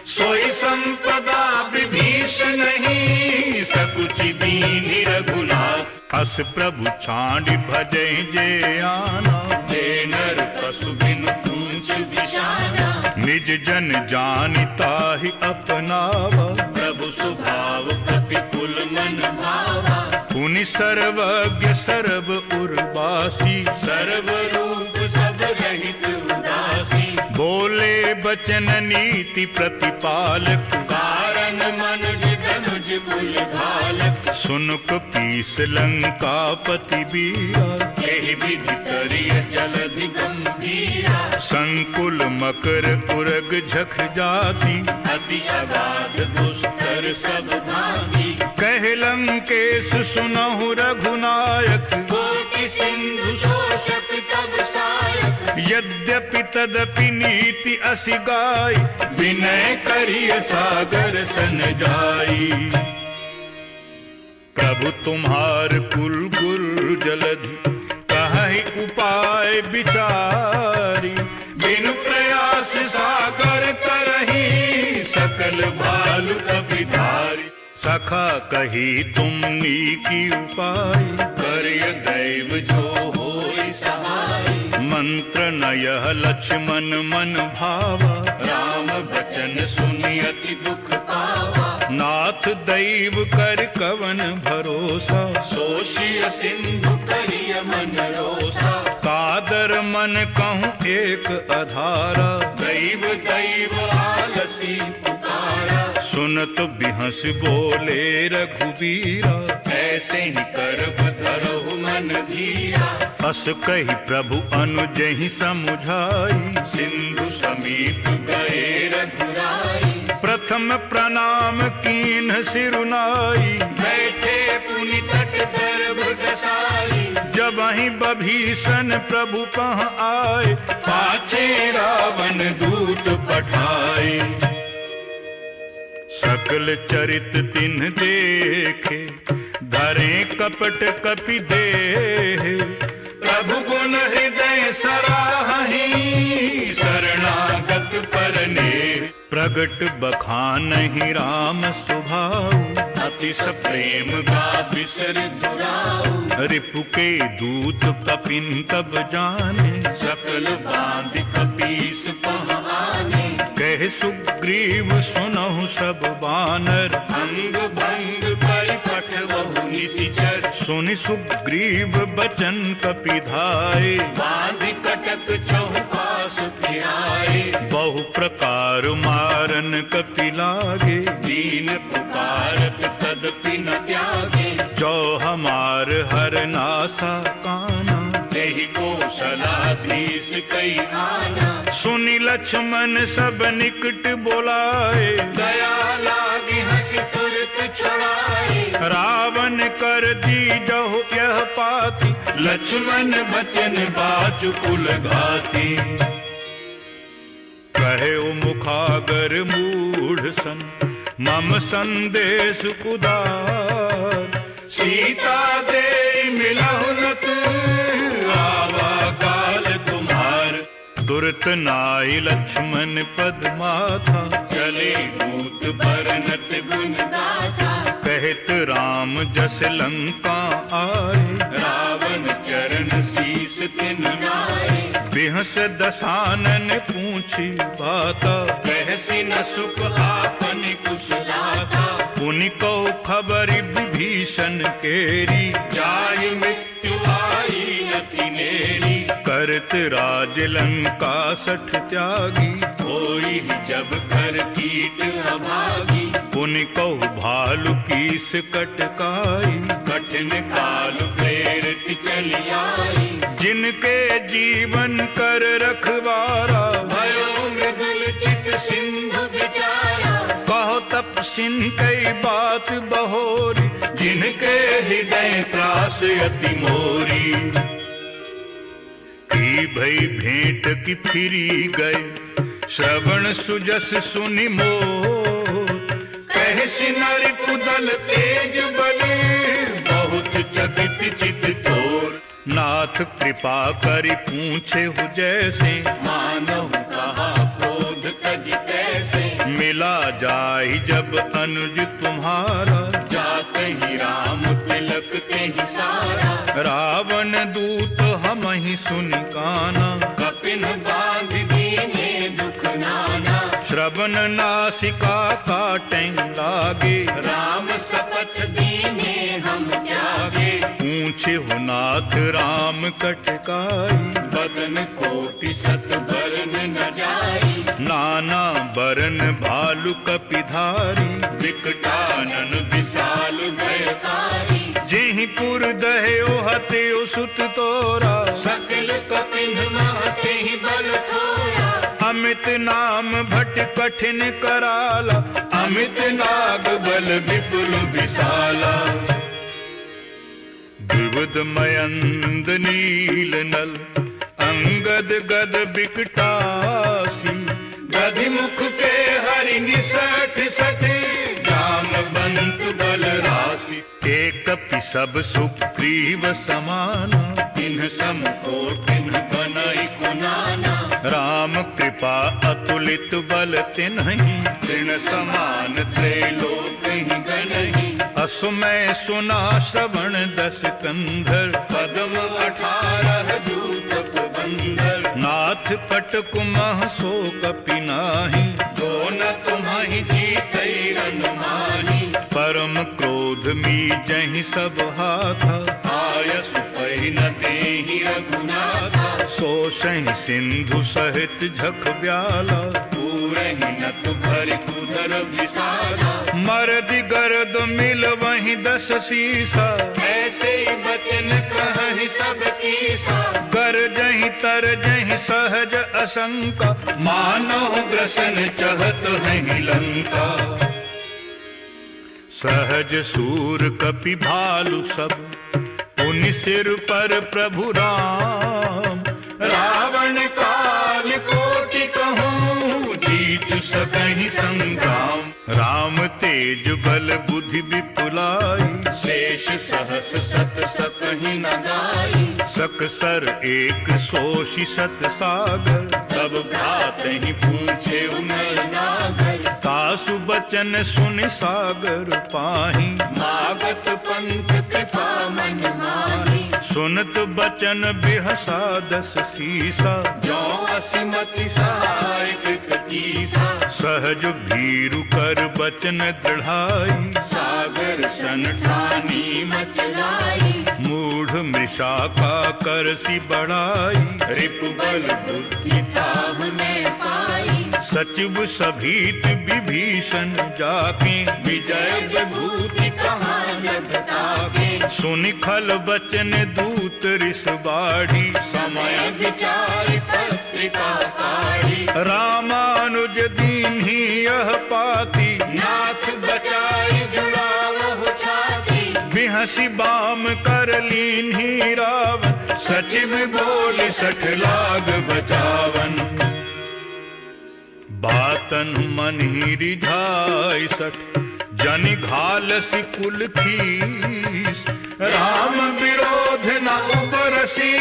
सोई संपदा विभीषण नहीं, सकुचि दीन रघुनाथ। अस प्रभु छांड भजे जे आना, ते नर पशु बिनु पूंछ बिशाना। निज जन जानिता ही अपनावा, प्रभु स्वभाव कपि कुल मन भावा। पुनि सर्वज्ञ सर्व उर्वासी, सर्व रूप सब रहित उदासी। बोले बचन नीति प्रतिपालक, कारण मनुज धनुज कुल घालक। सुनुक पीस लंकापति बीरा, यही विधि करिय जलधि गंभीरा। संकुल मकर उरग झख जाति, अति अगाध दुस्तर सब भांति। कह लंकेश सुनहु रघुनायक, कोटि सिंधु शोषक तब सायक। यद्यपि तदपि नीति असि गाय, विनय करिय सागर सन जाई। प्रभु तुम्हार कुल गुर जलधि, कहि उपाय विचारी। बिनु प्रयास सागर तरही, सकल भालु कपि धारी। सखा कही तुम नीकी उपाय, करिय दैव जो होई सहाय। मंत्र नयह लक्ष्मण मन भावा, राम बचन सुनि अति दुख पावा। नाथ दैव कर कवन भरोसा, सोषिय सिंधु करिय मन रोसा। कादर मन कहूँ एक अधारा, दैव दैव आलसी पुकारा। सुनत बिहस बोले रघुबीरा, ऐसे ही करब धरहु मन धीरा। अस कही प्रभु अनुजहि समुझाई, सिंधु समीप गए रघुराई। प्रथम प्रणाम कीन्ह सिरुनाई, बैठे पुनि तट दर्भ दसाई। जब ही बभीषण प्रभु पह आए, पाछे रावण दूत पठाए। सकल चरित तिन्ह देखे, धरे कपट कपि देह। प्रभु गुण हृदय सराहि, शरणागत परने। प्रगट बखानहि राम स्वभाव, अतिश प्रेम गा बिसर दुराऊ। रिपु के दूत कपिन तब जाने, सकल बांध कपीस पह आने। कह सुग्रीव सुनहु सब बानर, अंग भंग कर पठवहु निशिचर। सुनि सुग्रीव बचन कपिधाय, बांध कटक चहुपास फिराए। बहु प्रकार मारन कपि लागे, दीन पुकार नासा काना। तेहि कौशलाधीश कई आना, सुनि लक्ष्मण सब निकट बोलाए, दया लागी हंसी तुरत छुड़ाए। रावण कर दीजहु यह पाती, लक्ष्मण बचन बाजु कुल घाती। कहे मुखागर मूढ़ सन, मम संदेश उदार। सीता दे मिलहु न तू, आवा काल तुम्हार। तुरत नाई लक्ष्मण पद माथा, चले दूत बरनत गुण गाथा। कहत राम जस लंका आए, रावण चरण शीस तिन नाए। बिहस दसानन पूछी बाता, कहसी न सुख आपन कुशलाता। पुनि को खबरि विभीषण केरी, जाहि मृत्यु आई अति नेरी। करत राज लंका सठ त्यागी, होई जब कर कीट अभागी। पुनि कहु भालु कीस कटकाई। कठिन काल प्रेरित चली आई। जिनके जीवन कर रखवारा, भयो मृदुल चित सिंधु बिचारा। कहो तपसिन कई बात बहोरी, जिनके हृदय त्रास अति मोरी। की भई भेंट की फिरी गए, श्रवण सुजस सुनि मोर। कहसि नरिपुदल तेज बले, बहुत चकित चित तोर। नाथ कृपा करि पूछे हु जैसे, मानव कहा क्रोध तज कैसे। मिला जाहि जब अनुज तुम्हारा। जात ही राम तिलक ते ही सारा। रावण दूत हमहि सुनि काना, कपिन बांध दीने दुख नाना। श्रवण नासिका काटें लागे, राम सपथ दीने हम त्यागे। पूछे हु नाथ राम कटकाई। बदन कोटि सत बरन न जाई। नाना बरन भालु कपिधारी। विकटानन विशाल भयकारी। जेहि पुर दह्यो हत्यो सुत तोरा, सकल कपिन महते ही बल थोरा। अमित नाम भट कठिन कराला, अमित नाग बल विपुल विशाला। द्विविध मयंद नील नल, अंगद गद बिकटासी। दधि मुख के हरि निसठ सठे, जामवंत बल राशि। एक कपि सब सुग्रीव समाना, तिन्ह सम को तिन्ह बनई कुनाना। राम कृपा अतुलित बल तिन्हि, तृण समान त्रैलोक ही गणहि। असु मैं सुना श्रवण दस कंधर। पद्म 18 जूत बंदर। नाथ कटक मह सो कपि नाही, जो न तुम्हि जीतै रन माही। परम क्रोध मी जहि सब हाथा। आयसु पहि न देहि रघुनाथा। सो सहि सिंधु सहित झख ब्याला। पूरहि नत भरि कुधर विसाला। मरदि गरद मिल वहीं दस सीसा। ऐसे बचन कहहि सब कीसा। कर जहि तर जहि सहज असंका, मानव ग्रसन चहत नहीं लंका। सहज सूर कपि भालु सब, पुनि सिर पर प्रभु राम। रावण काल कोटि कहूँ, जीत सकहि संग्राम। राम तेज बल बुद्धि विपुलाई, शेष सहस सत सकहि न गाई। सकसर एक सोषि सत सागर। तब भ्रात ही पूछे नर नागर। तासु बचन सुनि सागर पाही। मागत पंथ कृपा मन माही। सुनत बचन बिहसा दस सीसा। जो असिमति सहाय कृत कीसा। सहज भीरु कर बचन दृढ़ाई। सागर सन ठानी मचलाई। मूढ़ मृषा का करसी बढ़ाई। रिपु बल बुद्धि ताह में पाई। सचिव सभीत विभीषण जाके, विजय विभूति कहाँ जग ताके। सुनि खल बचन दूत रिस बाढ़ी, समय विचार पत्रिका काढ़ी। रामानुज दीन्ही यह पाती, नाथ बचाए जुड़ावहु छाती। बिहसी बाम कर लीन्ही रावण, सचिव बोल 60 लाग बचावन। बातन मन ही रिझाय 60, जनि घालसी कुल खीस, राम विरोध न उपरसी।